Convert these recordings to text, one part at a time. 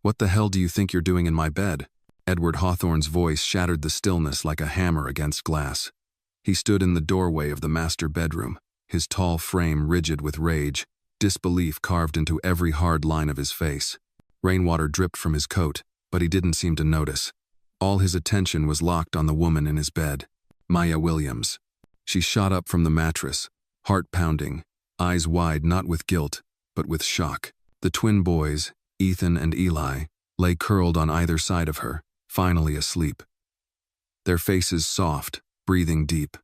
"What the hell do you think you're doing in my bed?" Edward Hawthorne's voice shattered the stillness like a hammer against glass. He stood in the doorway of the master bedroom, his tall frame rigid with rage, disbelief carved into every hard line of his face. Rainwater dripped from his coat, but he didn't seem to notice. All his attention was locked on the woman in his bed, Maya Williams. She shot up from the mattress, heart pounding, eyes wide not with guilt, but with shock. The twin boys, Ethan and Eli, lay curled on either side of her, finally asleep. Their faces soft, breathing deep.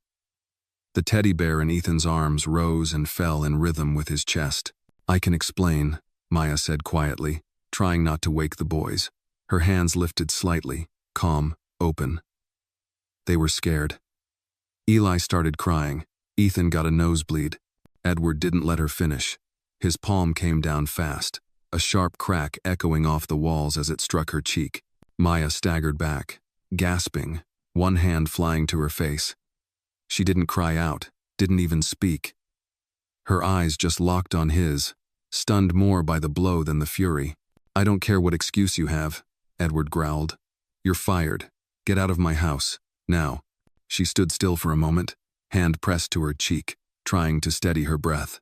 The teddy bear in Ethan's arms rose and fell in rhythm with his chest. "I can explain," Maya said quietly, trying not to wake the boys. Her hands lifted slightly, calm, open. They were scared. Eli started crying. Ethan got a nosebleed. Edward didn't let her finish. His palm came down fast, a sharp crack echoing off the walls as it struck her cheek. Maya staggered back, gasping, one hand flying to her face. She didn't cry out, didn't even speak. Her eyes just locked on his, stunned more by the blow than the fury. "I don't care what excuse you have," Edward growled. "You're fired. Get out of my house, now." She stood still for a moment, hand pressed to her cheek, trying to steady her breath.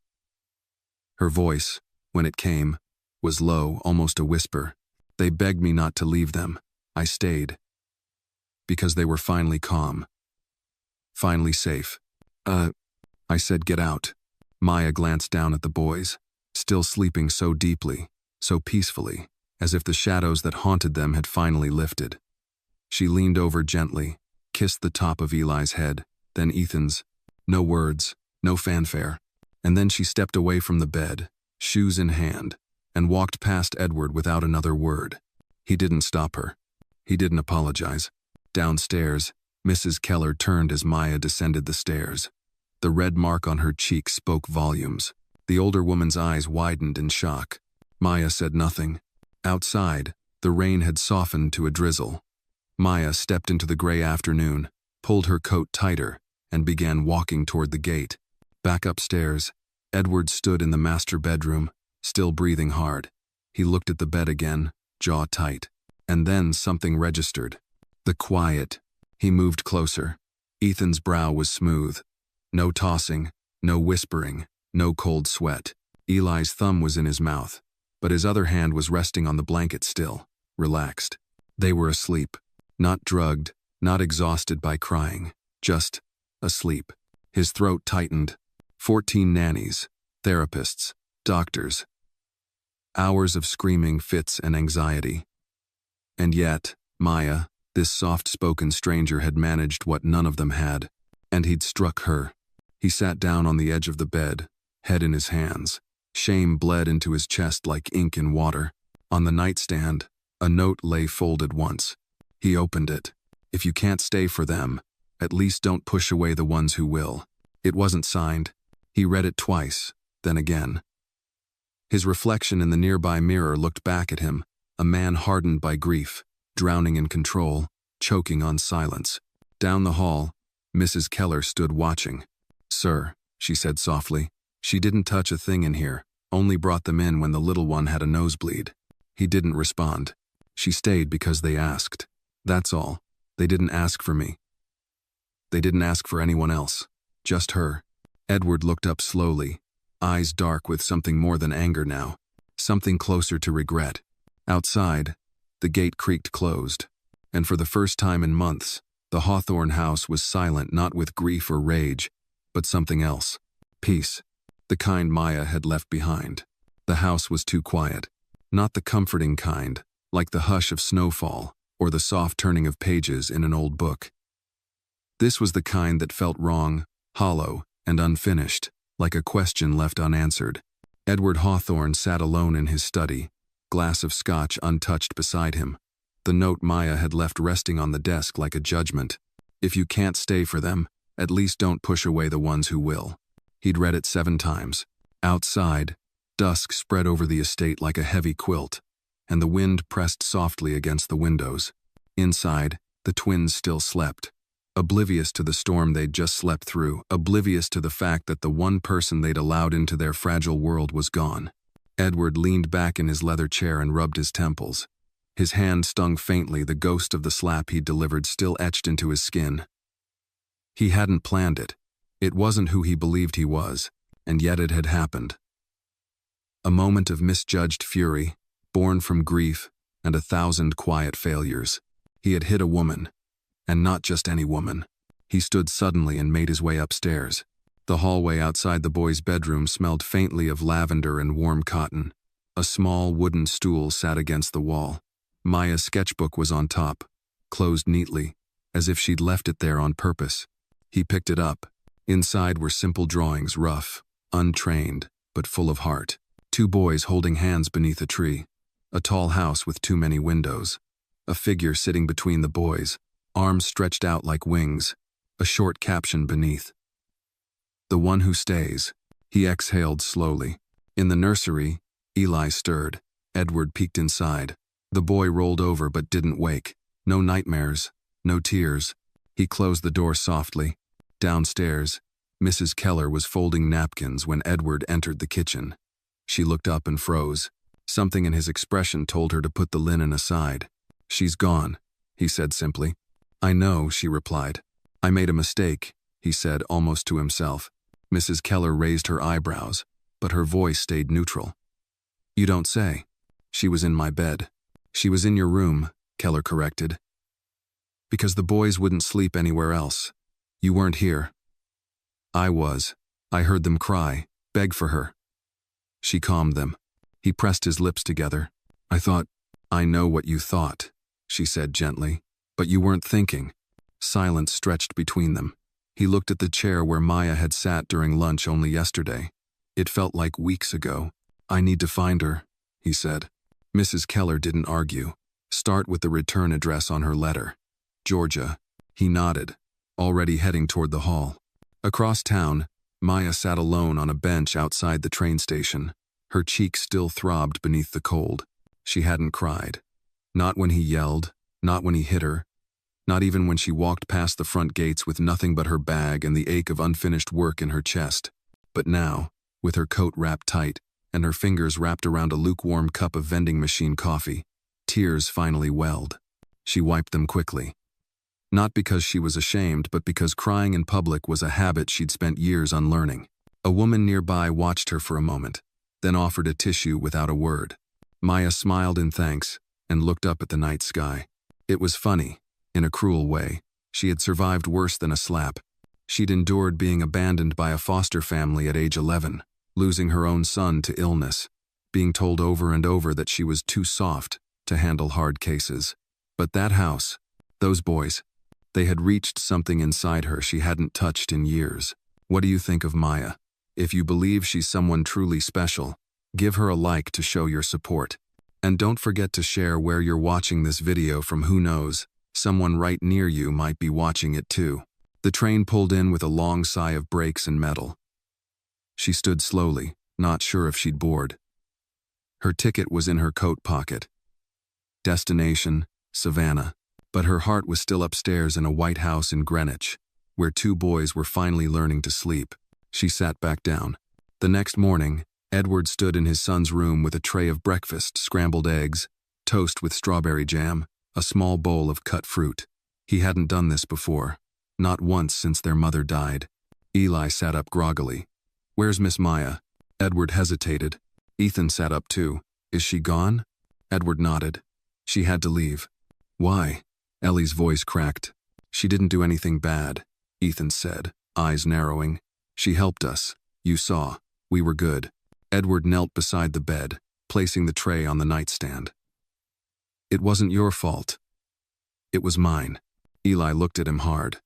Her voice, when it came, was low, almost a whisper. "They begged me not to leave them. I stayed. Because they were finally calm. Finally safe. I said get out." Maya glanced down at the boys, still sleeping so deeply, so peacefully, as if the shadows that haunted them had finally lifted. She leaned over gently, kissed the top of Eli's head, then Ethan's. No words, no fanfare. And then she stepped away from the bed, shoes in hand, and walked past Edward without another word. He didn't stop her. He didn't apologize. Downstairs, Mrs. Keller turned as Maya descended the stairs. The red mark on her cheek spoke volumes. The older woman's eyes widened in shock. Maya said nothing. Outside, the rain had softened to a drizzle. Maya stepped into the gray afternoon, pulled her coat tighter, and began walking toward the gate. Back upstairs, Edward stood in the master bedroom, still breathing hard. He looked at the bed again, jaw tight. And then something registered. The quiet. He moved closer. Ethan's brow was smooth. No tossing, no whispering, no cold sweat. Eli's thumb was in his mouth, but his other hand was resting on the blanket still, relaxed. They were asleep. Not drugged, not exhausted by crying, just asleep. His throat tightened. 14 nannies, therapists, doctors. Hours of screaming fits and anxiety. And yet, Maya, this soft-spoken stranger, had managed what none of them had, and he'd struck her. He sat down on the edge of the bed, head in his hands. Shame bled into his chest like ink in water. On the nightstand, a note lay folded once. He opened it. "If you can't stay for them, at least don't push away the ones who will." It wasn't signed. He read it twice, then again. His reflection in the nearby mirror looked back at him, a man hardened by grief, drowning in control, choking on silence. Down the hall, Mrs. Keller stood watching. "Sir," she said softly, "she didn't touch a thing in here, only brought them in when the little one had a nosebleed." He didn't respond. "She stayed because they asked. That's all. They didn't ask for me. They didn't ask for anyone else. Just her." Edward looked up slowly, eyes dark with something more than anger now, something closer to regret. Outside, the gate creaked closed, and for the first time in months, the Hawthorne house was silent, not with grief or rage, but something else. Peace. The kind Maya had left behind. The house was too quiet. Not the comforting kind, like the hush of snowfall or the soft turning of pages in an old book. This was the kind that felt wrong, hollow, and unfinished, like a question left unanswered. Edward Hawthorne sat alone in his study, glass of scotch untouched beside him. The note Maya had left resting on the desk like a judgment. "If you can't stay for them, at least don't push away the ones who will." He'd read it 7 times. Outside, dusk spread over the estate like a heavy quilt, and the wind pressed softly against the windows. Inside, the twins still slept, oblivious to the storm they'd just slept through, oblivious to the fact that the one person they'd allowed into their fragile world was gone. Edward leaned back in his leather chair and rubbed his temples. His hand stung faintly, the ghost of the slap he'd delivered still etched into his skin. He hadn't planned it. It wasn't who he believed he was, and yet it had happened. A moment of misjudged fury, born from grief and 1,000 quiet failures. He had hit a woman, and not just any woman. He stood suddenly and made his way upstairs. The hallway outside the boys' bedroom smelled faintly of lavender and warm cotton. A small wooden stool sat against the wall. Maya's sketchbook was on top, closed neatly, as if she'd left it there on purpose. He picked it up. Inside were simple drawings, rough, untrained, but full of heart. 2 boys holding hands beneath a tree. A tall house with too many windows. A figure sitting between the boys, arms stretched out like wings. A short caption beneath. "The one who stays." He exhaled slowly. In the nursery, Eli stirred. Edward peeked inside. The boy rolled over but didn't wake. No nightmares, no tears. He closed the door softly. Downstairs, Mrs. Keller was folding napkins when Edward entered the kitchen. She looked up and froze. Something in his expression told her to put the linen aside. "She's gone," he said simply. "I know," she replied. "I made a mistake," he said almost to himself. Mrs. Keller raised her eyebrows, but her voice stayed neutral. "You don't say." "She was in my bed." "She was in your room," Keller corrected. "Because the boys wouldn't sleep anywhere else. You weren't here." "I was. I heard them cry, beg for her." She calmed them. He pressed his lips together. "I know what you thought," she said gently. "But you weren't thinking." Silence stretched between them. He looked at the chair where Maya had sat during lunch only yesterday. It felt like weeks ago. "I need to find her," he said. Mrs. Keller didn't argue. "Start with the return address on her letter." "Georgia." He nodded, already heading toward the hall. Across town, Maya sat alone on a bench outside the train station. Her cheeks still throbbed beneath the cold. She hadn't cried. Not when he yelled, not when he hit her, not even when she walked past the front gates with nothing but her bag and the ache of unfinished work in her chest. But now, with her coat wrapped tight and her fingers wrapped around a lukewarm cup of vending machine coffee, tears finally welled. She wiped them quickly. Not because she was ashamed, but because crying in public was a habit she'd spent years unlearning. A woman nearby watched her for a moment, then offered a tissue without a word. Maya smiled in thanks and looked up at the night sky. It was funny, in a cruel way. She had survived worse than a slap. She'd endured being abandoned by a foster family at age 11, losing her own son to illness, being told over and over that she was too soft to handle hard cases. But that house, those boys, they had reached something inside her she hadn't touched in years. What do you think of Maya? If you believe she's someone truly special, give her a like to show your support. And don't forget to share where you're watching this video from. Who knows, someone right near you might be watching it too. The train pulled in with a long sigh of brakes and metal. She stood slowly, not sure if she'd board. Her ticket was in her coat pocket. Destination, Savannah. But her heart was still upstairs in a white house in Greenwich, where 2 boys were finally learning to sleep. She sat back down. The next morning, Edward stood in his son's room with a tray of breakfast: scrambled eggs, toast with strawberry jam, a small bowl of cut fruit. He hadn't done this before, not once since their mother died. Eli sat up groggily. "Where's Miss Maya?" Edward hesitated. Ethan sat up too. "Is she gone?" Edward nodded. "She had to leave." "Why?" Ellie's voice cracked. "She didn't do anything bad," Ethan said, eyes narrowing. "She helped us. You saw. We were good." Edward knelt beside the bed, placing the tray on the nightstand. "It wasn't your fault. It was mine." Eli looked at him hard.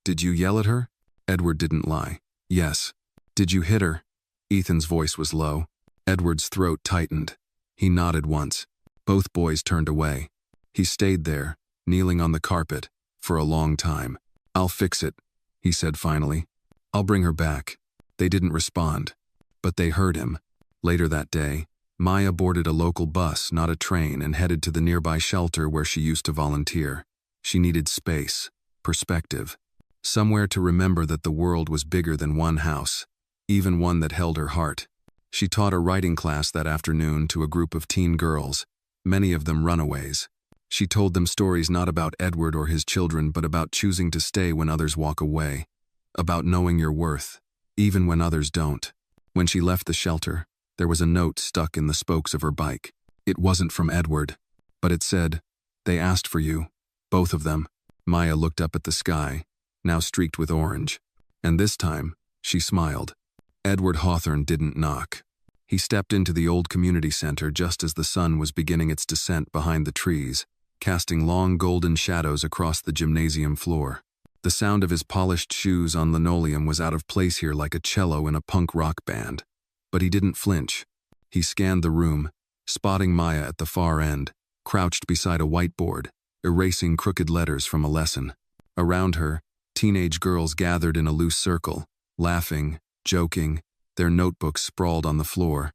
"Did you yell at her?" Edward didn't lie. "Yes." "Did you hit her?" Ethan's voice was low. Edward's throat tightened. He nodded once. Both boys turned away. He stayed there, kneeling on the carpet, for a long time. "I'll fix it," he said finally. "I'll bring her back." They didn't respond, but they heard him. Later that day, Maya boarded a local bus, not a train, and headed to the nearby shelter where she used to volunteer. She needed space, perspective, somewhere to remember that the world was bigger than one house, even one that held her heart. She taught a writing class that afternoon to a group of teen girls, many of them runaways. She told them stories not about Edward or his children, but about choosing to stay when others walk away, about knowing your worth, even when others don't. When she left the shelter, there was a note stuck in the spokes of her bike. It wasn't from Edward, but it said, "They asked for you, both of them." Maya looked up at the sky, now streaked with orange, and this time, she smiled. Edward Hawthorne didn't knock. He stepped into the old community center just as the sun was beginning its descent behind the trees, casting long golden shadows across the gymnasium floor. The sound of his polished shoes on linoleum was out of place here, like a cello in a punk rock band. But he didn't flinch. He scanned the room, spotting Maya at the far end, crouched beside a whiteboard, erasing crooked letters from a lesson. Around her, teenage girls gathered in a loose circle, laughing, joking, their notebooks sprawled on the floor.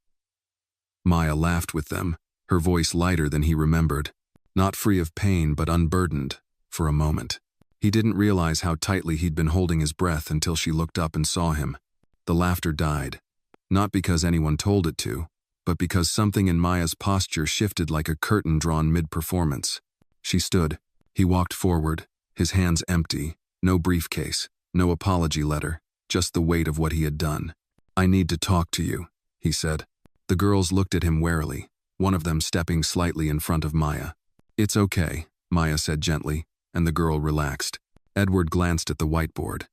Maya laughed with them, her voice lighter than he remembered, not free of pain but unburdened, for a moment. He didn't realize how tightly he'd been holding his breath until she looked up and saw him. The laughter died, not because anyone told it to, but because something in Maya's posture shifted like a curtain drawn mid-performance. She stood. He walked forward, his hands empty, no briefcase, no apology letter, just the weight of what he had done. "I need to talk to you," he said. The girls looked at him warily, one of them stepping slightly in front of Maya. "It's okay," Maya said gently, and the girl relaxed. Edward glanced at the whiteboard.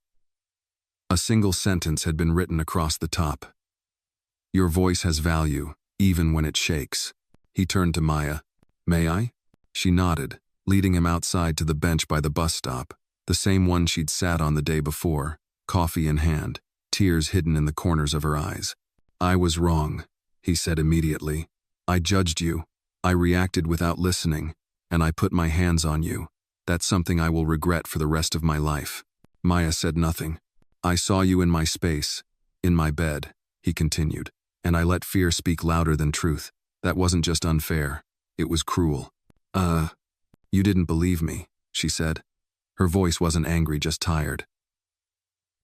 A single sentence had been written across the top. "Your voice has value, even when it shakes." He turned to Maya. "May I?" She nodded, leading him outside to the bench by the bus stop, the same one she'd sat on the day before, coffee in hand, tears hidden in the corners of her eyes. "I was wrong," he said immediately. "I judged you. I reacted without listening, and I put my hands on you. That's something I will regret for the rest of my life." Maya said nothing. "I saw you in my space, in my bed," he continued, "and I let fear speak louder than truth. That wasn't just unfair. It was cruel." You didn't believe me," she said. Her voice wasn't angry, just tired.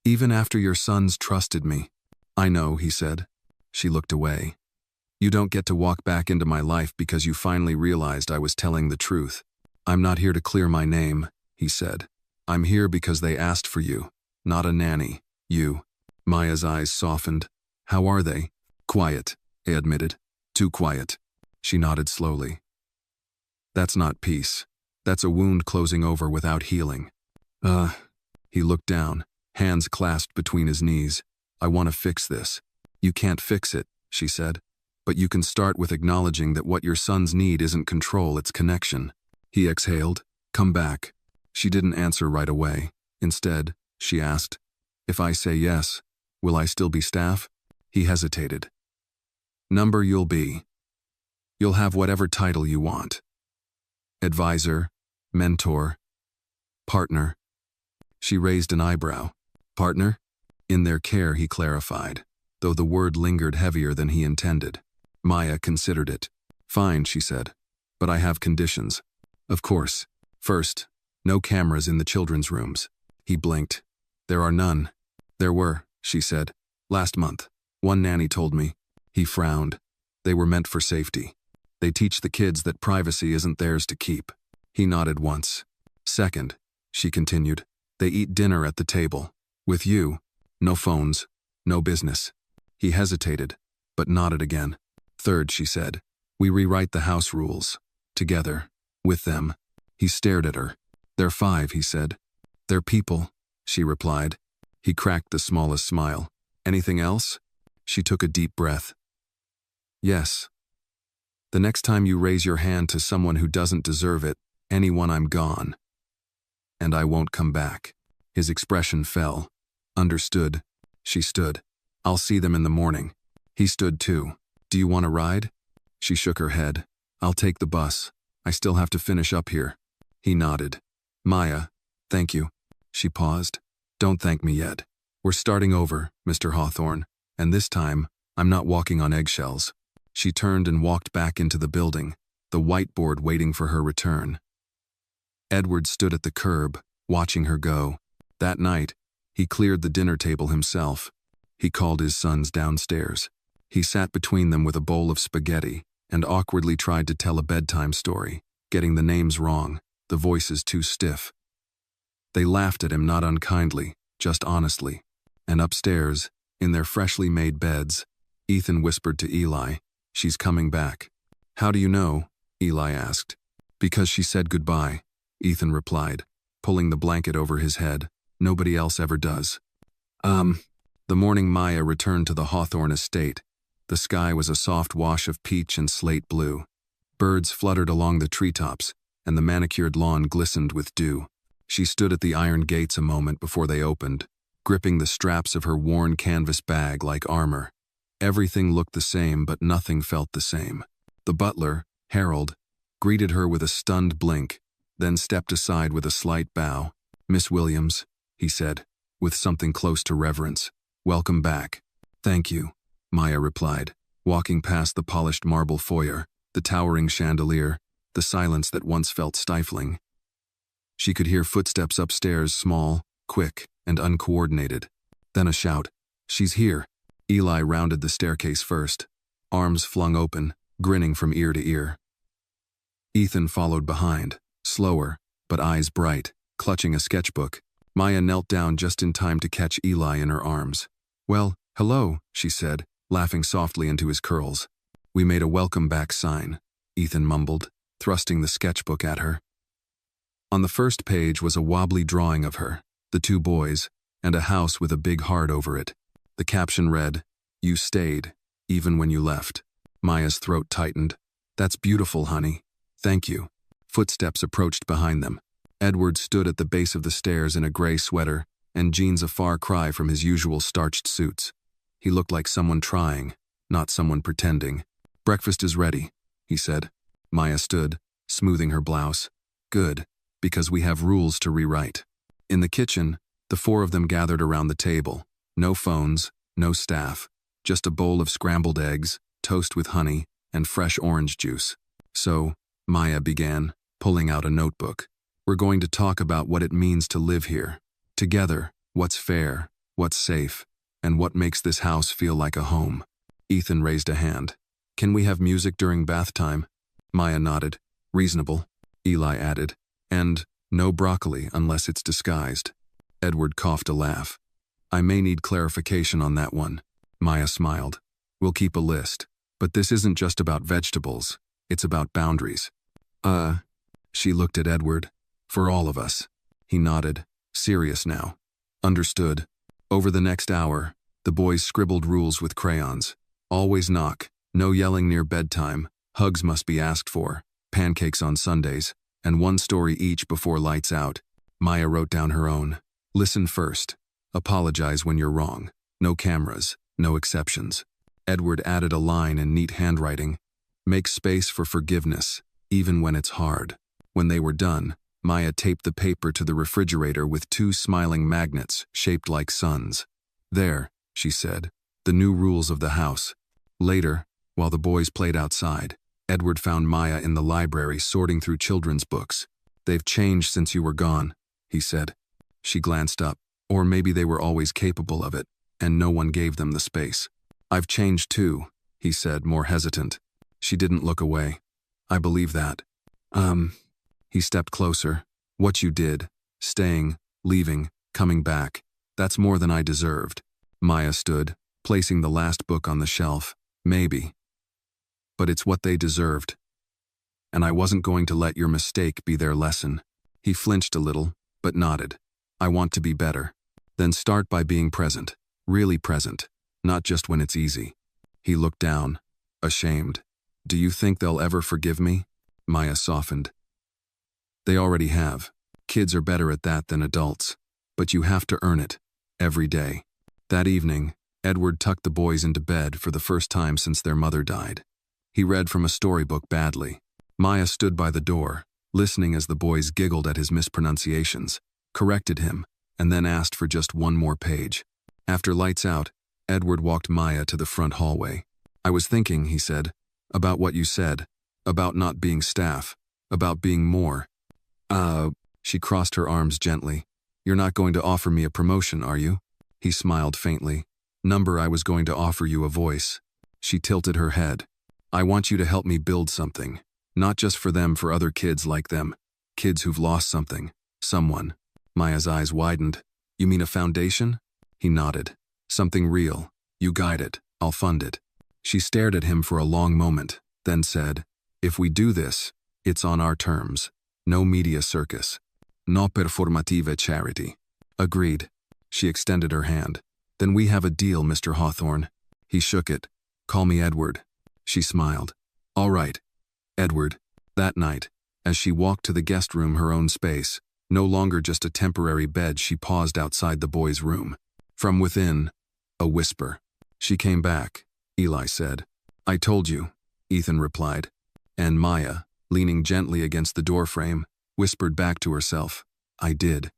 "Even after your sons trusted me." "I know," he said. She looked away. "You don't get to walk back into my life because you finally realized I was telling the truth. I'm not here to clear my name," he said. "I'm here because they asked for you, not a nanny, you." Maya's eyes softened. "How are they?" "Quiet," he admitted. "Too quiet." She nodded slowly. "That's not peace. That's a wound closing over without healing." He looked down, hands clasped between his knees. "I want to fix this." "You can't fix it," she said. "But you can start with acknowledging that what your sons need isn't control, it's connection." He exhaled. "Come back." She didn't answer right away. Instead, she asked, "If I say yes, will I still be staff?" He hesitated. "Number you'll be. You'll have whatever title you want. Advisor, mentor, partner." She raised an eyebrow. "Partner?" "In their care," he clarified, though the word lingered heavier than he intended. Maya considered it. "Fine," she said, "but I have conditions." "Of course. First, no cameras in the children's rooms." He blinked. "There are none." "There were," she said. "Last month. One nanny told me." He frowned. "They were meant for safety. They teach the kids that privacy isn't theirs to keep." He nodded once. "Second," she continued, "they eat dinner at the table. With you. No phones. No business." He hesitated, but nodded again. "Third," she said, "we rewrite the house rules. Together. With them." He stared at her. "They're 5," he said. "They're people," she replied. He cracked the smallest smile. "Anything else?" She took a deep breath. "Yes. The next time you raise your hand to someone who doesn't deserve it, anyone, I'm gone. And I won't come back." His expression fell. "Understood." She stood. "I'll see them in the morning." He stood too. "Do you want a ride?" She shook her head. "I'll take the bus. I still have to finish up here." He nodded. "Maya, thank you." She paused. "Don't thank me yet. We're starting over, Mr. Hawthorne, and this time, I'm not walking on eggshells." She turned and walked back into the building, the whiteboard waiting for her return. Edward stood at the curb, watching her go. That night, he cleared the dinner table himself. He called his sons downstairs. He sat between them with a bowl of spaghetti and awkwardly tried to tell a bedtime story. getting the names wrong, the voices too stiff. They laughed at him not unkindly, just honestly. And upstairs, in their freshly made beds, Ethan whispered to Eli, "She's coming back." "How do you know?" Eli asked. "Because she said goodbye," Ethan replied, pulling the blanket over his head. "Nobody else ever does." The morning Maya returned to the Hawthorne estate, the sky was a soft wash of peach and slate blue. Birds fluttered along the treetops, and the manicured lawn glistened with dew. She stood at the iron gates a moment before they opened, gripping the straps of her worn canvas bag like armor. Everything looked the same, but nothing felt the same. The butler, Harold, greeted her with a stunned blink, then stepped aside with a slight bow. "Miss Williams," he said, with something close to reverence. "Welcome back." "Thank you," Maya replied, walking past the polished marble foyer, the towering chandelier, the silence that once felt stifling. She could hear footsteps upstairs, small, quick, and uncoordinated. Then a shout. "She's here." Eli rounded the staircase first, arms flung open, grinning from ear to ear. Ethan followed behind, slower, but eyes bright, clutching a sketchbook. Maya knelt down just in time to catch Eli in her arms. "Well, hello," she said, laughing softly into his curls. "We made a welcome back sign," Ethan mumbled, thrusting the sketchbook at her. On the first page was a wobbly drawing of her, the two boys, and a house with a big heart over it. The caption read, "You stayed, even when you left." Maya's throat tightened. "That's beautiful, honey. Thank you." Footsteps approached behind them. Edward stood at the base of the stairs in a gray sweater, and jeans a far cry from his usual starched suits. He looked like someone trying, not someone pretending. "Breakfast is ready," he said. Maya stood, smoothing her blouse. "Good, because we have rules to rewrite." In the kitchen, the four of them gathered around the table. No phones, no staff, just a bowl of scrambled eggs, toast with honey, and fresh orange juice. "So," Maya began, pulling out a notebook, "we're going to talk about what it means to live here. Together, what's fair, what's safe, and what makes this house feel like a home." Ethan raised a hand. "Can we have music during bath time?" Maya nodded. "Reasonable," Eli added. "And no broccoli unless it's disguised." Edward coughed a laugh. "I may need clarification on that one." Maya smiled. "We'll keep a list. But this isn't just about vegetables. It's about boundaries." She looked at Edward. "For all of us." He nodded, serious now. "Understood." Over the next hour, the boys scribbled rules with crayons. Always knock, no yelling near bedtime, hugs must be asked for, pancakes on Sundays, and one story each before lights out. Maya wrote down her own. "Listen first. Apologize when you're wrong. No cameras, no exceptions." Edward added a line in neat handwriting. "Make space for forgiveness, even when it's hard." When they were done, Maya taped the paper to the refrigerator with two smiling magnets shaped like suns. "There," she said, "the new rules of the house." Later, while the boys played outside, Edward found Maya in the library sorting through children's books. "They've changed since you were gone," he said. She glanced up. Or maybe they were always capable of it, and no one gave them the space. "I've changed too," he said, more hesitant. She didn't look away. "I believe that." He stepped closer. "What you did, staying, leaving, coming back, that's more than I deserved." Maya stood, placing the last book on the shelf. "Maybe. But it's what they deserved. And I wasn't going to let your mistake be their lesson." He flinched a little, but nodded. "I want to be better." "Then start by being present, really present, not just when it's easy." He looked down, ashamed. "Do you think they'll ever forgive me?" Maya softened. "They already have. Kids are better at that than adults. But you have to earn it, every day." That evening, Edward tucked the boys into bed for the first time since their mother died. He read from a storybook badly. Maya stood by the door, listening as the boys giggled at his mispronunciations, corrected him, and then asked for just one more page. After lights out, Edward walked Maya to the front hallway. "I was thinking," he said, "about what you said, about not being staff, about being more." She crossed her arms gently. "You're not going to offer me a promotion, are you?" He smiled faintly. "Number, I was going to offer you a voice." She tilted her head. "I want you to help me build something. Not just for them, for other kids like them. Kids who've lost something. Someone. Maya's eyes widened. You mean a foundation? He nodded. Something real. You guide it. I'll fund it. She stared at him for a long moment, then said, if we do this, it's on our terms. No media circus. No performative charity. Agreed. She extended her hand. Then we have a deal, Mr. Hawthorne. He shook it. Call me Edward. She smiled. All right. Edward. That night, as she walked to the guest room, her own space, no longer just a temporary bed, she paused outside the boys' room. From within, a whisper. She came back, Eli said. I told you, Ethan replied. And Maya, leaning gently against the doorframe, whispered back to herself, I did.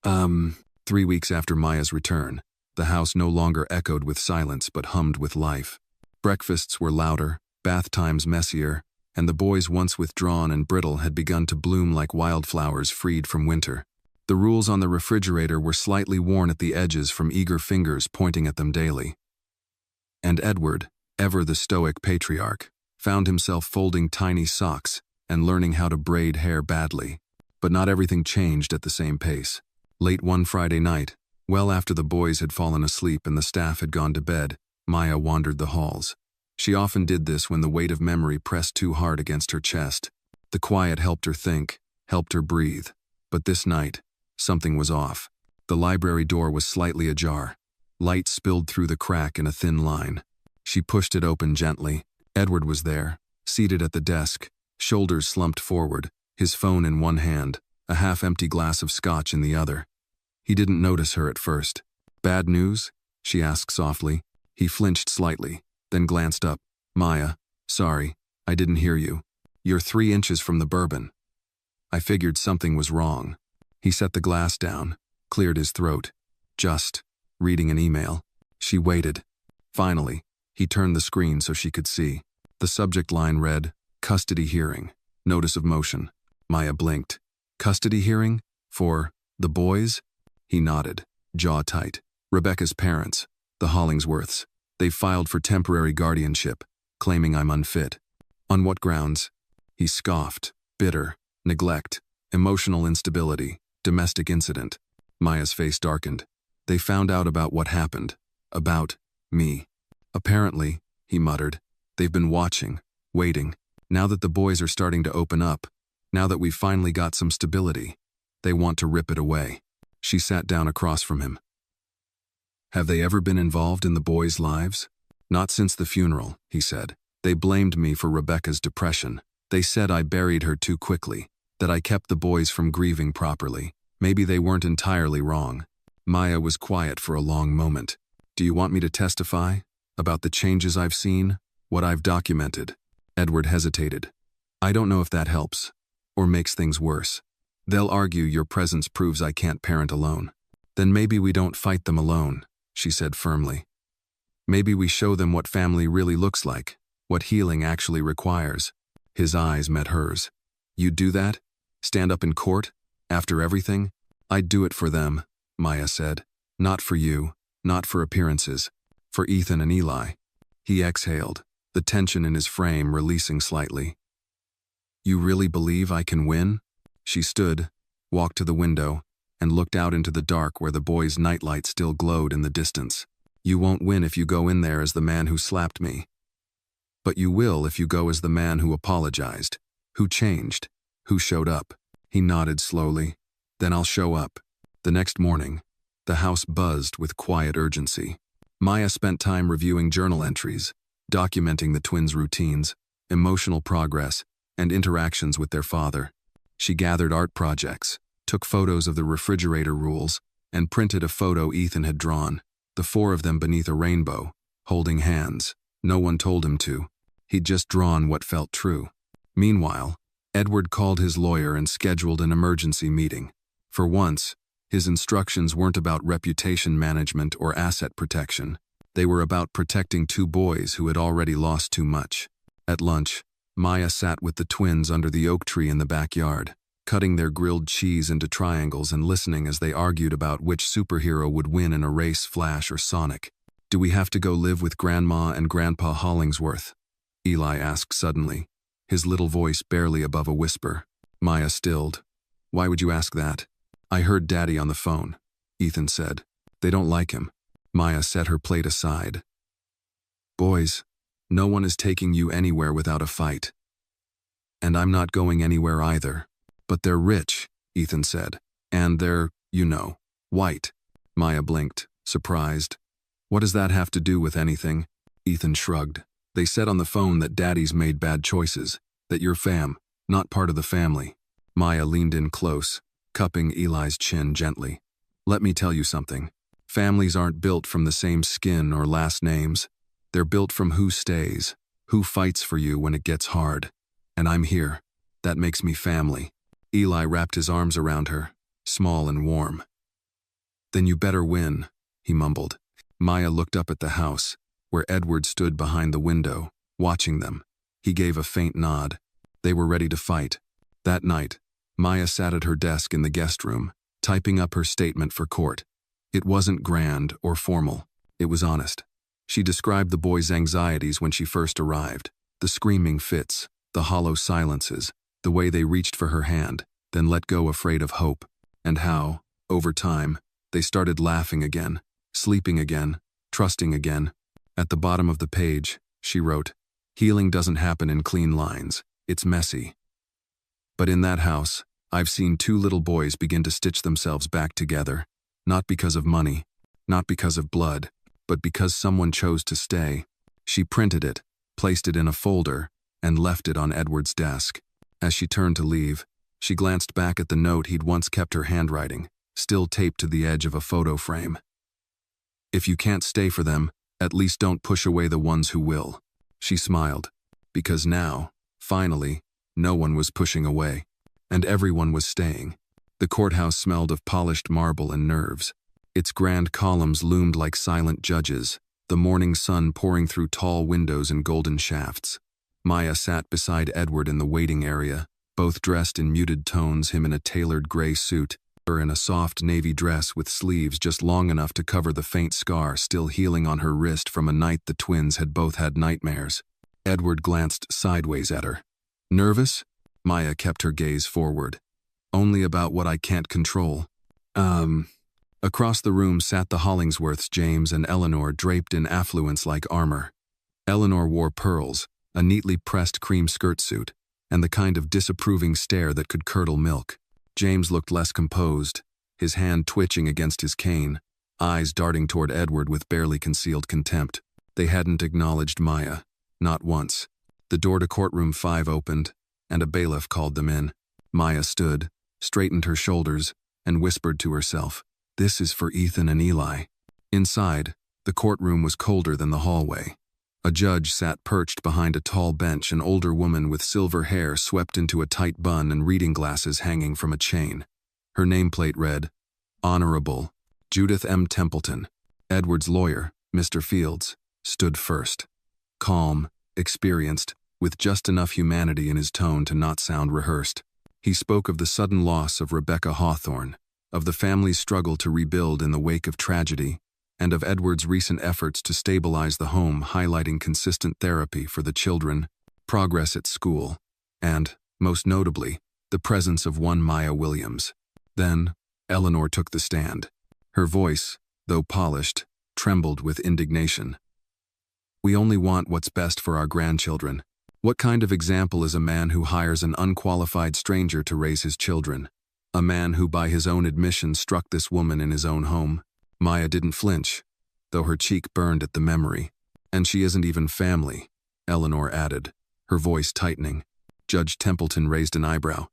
3 weeks after Maya's return, the house no longer echoed with silence but hummed with life. Breakfasts were louder, bath times messier, and the boys, once withdrawn and brittle, had begun to bloom like wildflowers freed from winter. The rules on the refrigerator were slightly worn at the edges from eager fingers pointing at them daily. And Edward, ever the stoic patriarch, found himself folding tiny socks and learning how to braid hair badly. But not everything changed at the same pace. Late one Friday night, well after the boys had fallen asleep and the staff had gone to bed, Maya wandered the halls. She often did this when the weight of memory pressed too hard against her chest. The quiet helped her think, helped her breathe. But this night, something was off. The library door was slightly ajar. Light spilled through the crack in a thin line. She pushed it open gently. Edward was there, seated at the desk, shoulders slumped forward, his phone in one hand, a half-empty glass of scotch in the other. He didn't notice her at first. Bad news? She asked softly. He flinched slightly, then glanced up. Maya, sorry, I didn't hear you. You're 3 inches from the bourbon. I figured something was wrong. He set the glass down, cleared his throat. Just reading an email. She waited. Finally, he turned the screen so she could see. The subject line read, Custody hearing. Notice of motion. Maya blinked. Custody hearing? For the boys? He nodded, jaw tight. Rebecca's parents, the Hollingsworths. They've filed for temporary guardianship, claiming I'm unfit. On what grounds? He scoffed. Bitter, neglect, emotional instability, domestic incident. Maya's face darkened. They found out about what happened. About me. Apparently, he muttered, they've been watching, waiting. Now that the boys are starting to open up, now that we've finally got some stability, they want to rip it away. She sat down across from him. Have they ever been involved in the boys' lives? Not since the funeral, he said. They blamed me for Rebecca's depression. They said I buried her too quickly, that I kept the boys from grieving properly. Maybe they weren't entirely wrong. Maya was quiet for a long moment. Do you want me to testify? About the changes I've seen? What I've documented? Edward hesitated. I don't know if that helps, or makes things worse. They'll argue your presence proves I can't parent alone. Then maybe we don't fight them alone, she said firmly. Maybe we show them what family really looks like, what healing actually requires. His eyes met hers. You'd do that? Stand up in court? After everything? I'd do it for them, Maya said. Not for you, not for appearances. For Ethan and Eli. He exhaled, the tension in his frame releasing slightly. You really believe I can win? She stood, walked to the window, and looked out into the dark where the boys' nightlight still glowed in the distance. You won't win if you go in there as the man who slapped me. But you will if you go as the man who apologized, who changed, who showed up. He nodded slowly. Then I'll show up. The next morning, the house buzzed with quiet urgency. Maya spent time reviewing journal entries, documenting the twins' routines, emotional progress, and interactions with their father. She gathered art projects, took photos of the refrigerator rules, and printed a photo Ethan had drawn, the 4 of them beneath a rainbow, holding hands. No one told him to. He'd just drawn what felt true. Meanwhile, Edward called his lawyer and scheduled an emergency meeting. For once, his instructions weren't about reputation management or asset protection. They were about protecting 2 boys who had already lost too much. At lunch, Maya sat with the twins under the oak tree in the backyard, cutting their grilled cheese into triangles and listening as they argued about which superhero would win in a race, Flash or Sonic. Do we have to go live with Grandma and Grandpa Hollingsworth? Eli asked suddenly. his little voice barely above a whisper. Maya stilled. "Why would you ask that?" "I heard Daddy on the phone," Ethan said. "They don't like him." Maya set her plate aside. "Boys, no one is taking you anywhere without a fight. And I'm not going anywhere either." "But they're rich," Ethan said. "And they're, white." Maya blinked, surprised. "What does that have to do with anything?" Ethan shrugged. "They said on the phone that Daddy's made bad choices, that you're not part of the family." Maya leaned in close, cupping Eli's chin gently. "Let me tell you something. Families aren't built from the same skin or last names. They're built from who stays, who fights for you when it gets hard. And I'm here. That makes me family." Eli wrapped his arms around her, small and warm. "Then you better win," he mumbled. Maya looked up at the house, where Edward stood behind the window, watching them. He gave a faint nod. They were ready to fight. That night, Maya sat at her desk in the guest room, typing up her statement for court. It wasn't grand or formal. It was honest. She described the boys' anxieties when she first arrived, the screaming fits, the hollow silences, the way they reached for her hand, then let go afraid of hope, and how, over time, they started laughing again, sleeping again, trusting again. At the bottom of the page, she wrote, "Healing doesn't happen in clean lines. It's messy. But in that house, I've seen 2 little boys begin to stitch themselves back together, not because of money, not because of blood, but because someone chose to stay." She printed it, placed it in a folder, and left it on Edward's desk. As she turned to leave, she glanced back at the note he'd once kept her handwriting, still taped to the edge of a photo frame. "If you can't stay for them, at least don't push away the ones who will." She smiled, because now, finally, no one was pushing away, and everyone was staying. The courthouse smelled of polished marble and nerves. Its grand columns loomed like silent judges, the morning sun pouring through tall windows and golden shafts. Maya sat beside Edward in the waiting area, both dressed in muted tones, him in a tailored gray suit, her in a soft navy dress with sleeves just long enough to cover the faint scar still healing on her wrist from a night the twins had both had nightmares. Edward glanced sideways at her. "Nervous?" Maya kept her gaze forward. "Only about what I can't control." Across the room sat the Hollingsworths, James and Eleanor, draped in affluence like armor. Eleanor wore pearls, a neatly pressed cream skirt suit, and the kind of disapproving stare that could curdle milk. James looked less composed, his hand twitching against his cane, eyes darting toward Edward with barely concealed contempt. They hadn't acknowledged Maya, not once. The door to courtroom 5 opened, and a bailiff called them in. Maya stood, straightened her shoulders, and whispered to herself, "This is for Ethan and Eli." Inside, the courtroom was colder than the hallway. A judge sat perched behind a tall bench, an older woman with silver hair swept into a tight bun and reading glasses hanging from a chain. Her nameplate read, "Honorable Judith M. Templeton." Edward's lawyer, Mr. Fields, stood first. Calm, experienced, with just enough humanity in his tone to not sound rehearsed. He spoke of the sudden loss of Rebecca Hawthorne, of the family's struggle to rebuild in the wake of tragedy, and of Edward's recent efforts to stabilize the home, highlighting consistent therapy for the children, progress at school, and, most notably, the presence of one Maya Williams. Then, Eleanor took the stand. Her voice, though polished, trembled with indignation. "We only want what's best for our grandchildren. What kind of example is a man who hires an unqualified stranger to raise his children? A man who, by his own admission, struck this woman in his own home?" Maya didn't flinch, though her cheek burned at the memory. "And she isn't even family," Eleanor added, her voice tightening. Judge Templeton raised an eyebrow.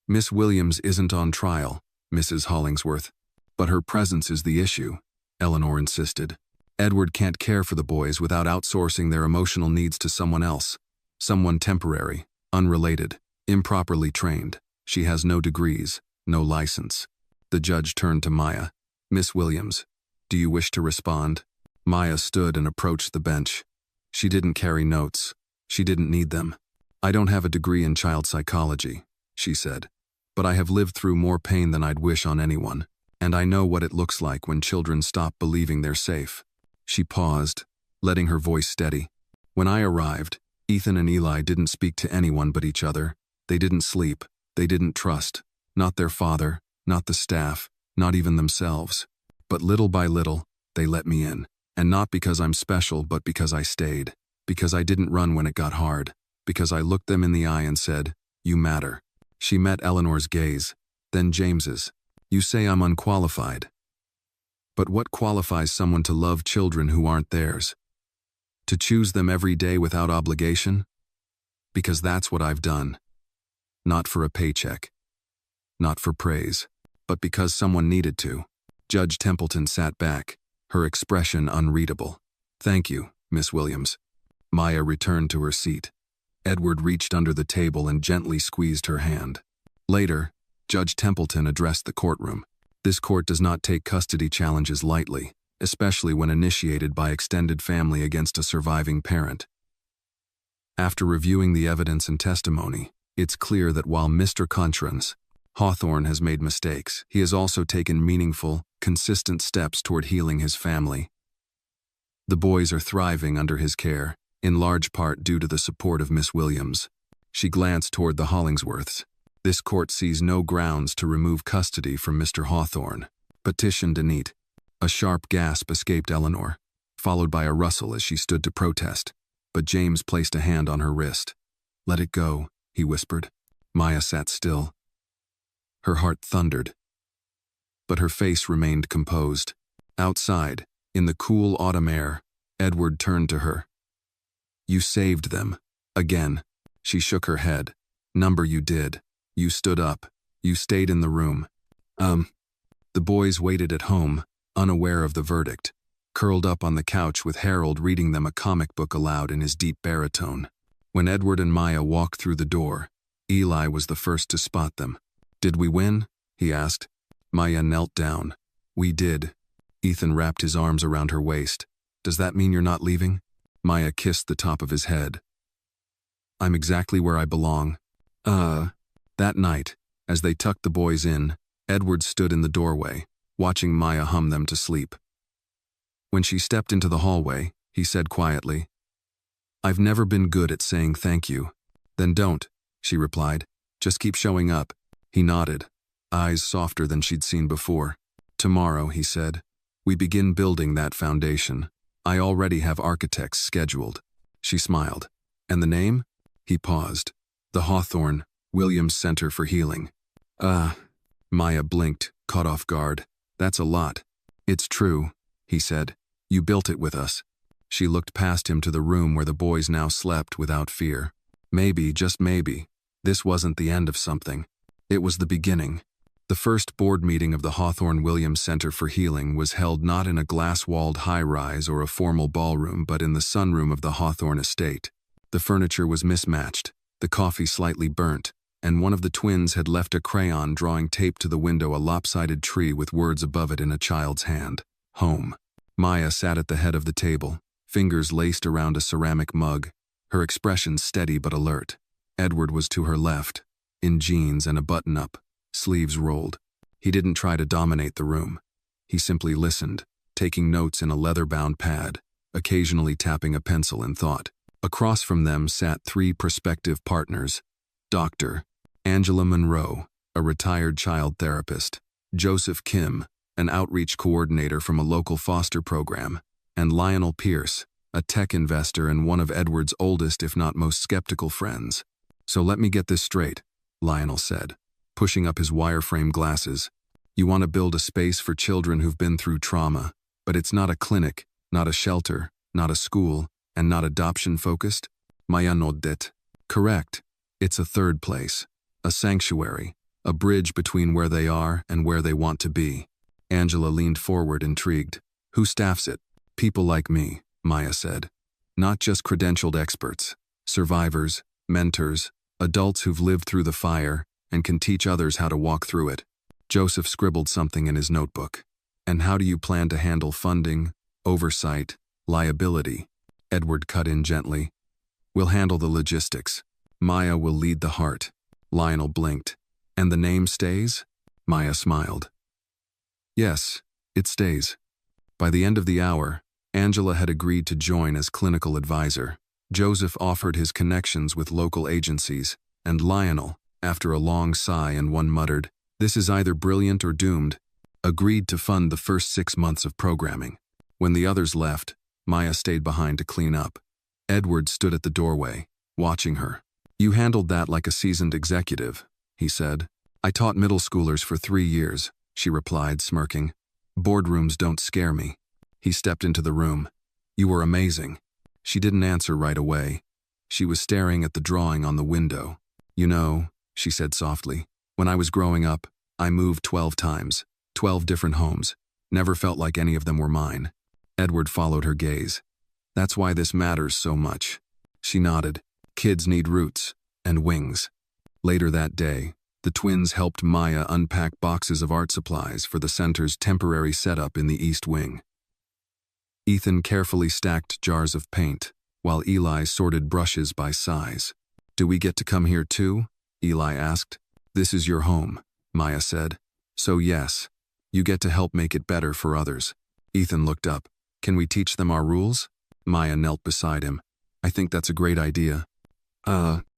"Miss Williams isn't on trial, Mrs. Hollingsworth, but her presence is the issue," Eleanor insisted. "Edward can't care for the boys without outsourcing their emotional needs to someone else, someone temporary, unrelated, improperly trained. She has no degrees, no license." The judge turned to Maya. "Miss Williams, do you wish to respond?" Maya stood and approached the bench. She didn't carry notes. She didn't need them. "I don't have a degree in child psychology," she said, "but I have lived through more pain than I'd wish on anyone, and I know what it looks like when children stop believing they're safe." She paused, letting her voice steady. "When I arrived, Ethan and Eli didn't speak to anyone but each other. They didn't sleep. They didn't trust. Not their father, not the staff, not even themselves. But little by little, they let me in. And not because I'm special, but because I stayed. Because I didn't run when it got hard. Because I looked them in the eye and said, "You matter." She met Eleanor's gaze, then James's. "You say I'm unqualified. But what qualifies someone to love children who aren't theirs? To choose them every day without obligation? Because that's what I've done. Not for a paycheck. Not for praise. But because someone needed to." Judge Templeton sat back, her expression unreadable. "Thank you, Miss Williams." Maya returned to her seat. Edward reached under the table and gently squeezed her hand. Later, Judge Templeton addressed the courtroom. This court does not take custody challenges lightly, especially when initiated by extended family against a surviving parent. After reviewing the evidence and testimony, it's clear that while Mr. Contrans, Hawthorne has made mistakes, he has also taken meaningful, consistent steps toward healing his family. The boys are thriving under his care, in large part due to the support of Miss Williams. She glanced toward the Hollingsworths. This court sees no grounds to remove custody from Mr. Hawthorne. Petition Denise. A sharp gasp escaped Eleanor, followed by a rustle as she stood to protest. But James placed a hand on her wrist. "Let it go," he whispered. Maya sat still. Her heart thundered, but her face remained composed. Outside, in the cool autumn air, Edward turned to her. "You saved them. Again." She shook her head. "Number, you did. You stood up. You stayed in the room." The boys waited at home, unaware of the verdict, curled up on the couch with Harold reading them a comic book aloud in his deep baritone. When Edward and Maya walked through the door, Eli was the first to spot them. "Did we win?" he asked. Maya knelt down. "We did." Ethan wrapped his arms around her waist. "Does that mean you're not leaving?" Maya kissed the top of his head. "I'm exactly where I belong." That night, as they tucked the boys in, Edward stood in the doorway, watching Maya hum them to sleep. When she stepped into the hallway, he said quietly, "I've never been good at saying thank you." "Then don't," she replied. "Just keep showing up." He nodded, eyes softer than she'd seen before. "Tomorrow," he said, "we begin building that foundation. I already have architects scheduled." She smiled. "And the name?" He paused. "The Hawthorne Williams Center for Healing." Maya blinked, caught off guard. "That's a lot." "It's true," he said. "You built it with us." She looked past him to the room where the boys now slept without fear. Maybe, just maybe, this wasn't the end of something. It was the beginning. The first board meeting of the Hawthorne Williams Center for Healing was held not in a glass-walled high-rise or a formal ballroom, but in the sunroom of the Hawthorne estate. The furniture was mismatched, the coffee slightly burnt, and one of the twins had left a crayon drawing taped to the window a lopsided tree with words above it in a child's hand. Home. Maya sat at the head of the table, fingers laced around a ceramic mug, her expression steady but alert. Edward was to her left, in jeans and a button-up, sleeves rolled. He didn't try to dominate the room. He simply listened, taking notes in a leather-bound pad, occasionally tapping a pencil in thought. Across from them sat three prospective partners: Dr. Angela Monroe, a retired child therapist; Joseph Kim, an outreach coordinator from a local foster program; and Lionel Pierce, a tech investor and one of Edward's oldest if not most skeptical friends. "So let me get this straight," Lionel said, pushing up his wireframe glasses. "You want to build a space for children who've been through trauma, but it's not a clinic, not a shelter, not a school, and not adoption-focused?" Maya nodded. "Correct. It's a third place, a sanctuary, a bridge between where they are and where they want to be." Angela leaned forward, intrigued. "Who staffs it?" "People like me," Maya said. "Not just credentialed experts. Survivors, mentors, adults who've lived through the fire and can teach others how to walk through it." Joseph scribbled something in his notebook. "And how do you plan to handle funding, oversight, liability?" Edward cut in gently. "We'll handle the logistics. Maya will lead the heart." Lionel blinked. "And the name stays?" Maya smiled. "Yes, it stays." By the end of the hour, Angela had agreed to join as clinical advisor. Joseph offered his connections with local agencies, and Lionel, after a long sigh and one muttered, "This is either brilliant or doomed," agreed to fund the first 6 months of programming. When the others left, Maya stayed behind to clean up. Edward stood at the doorway, watching her. "You handled that like a seasoned executive," he said. "I taught middle schoolers for 3 years," she replied, smirking. "Boardrooms don't scare me." He stepped into the room. "You were amazing." She didn't answer right away. She was staring at the drawing on the window. "You know," she said softly, "when I was growing up, I moved 12 times, 12 different homes. Never felt like any of them were mine." Edward followed her gaze. "That's why this matters so much." She nodded. "Kids need roots and wings." Later that day, the twins helped Maya unpack boxes of art supplies for the center's temporary setup in the East Wing. Ethan carefully stacked jars of paint, while Eli sorted brushes by size. "Do we get to come here too?" Eli asked. "This is your home," Maya said. "So yes, you get to help make it better for others." Ethan looked up. "Can we teach them our rules?" Maya knelt beside him. "I think that's a great idea."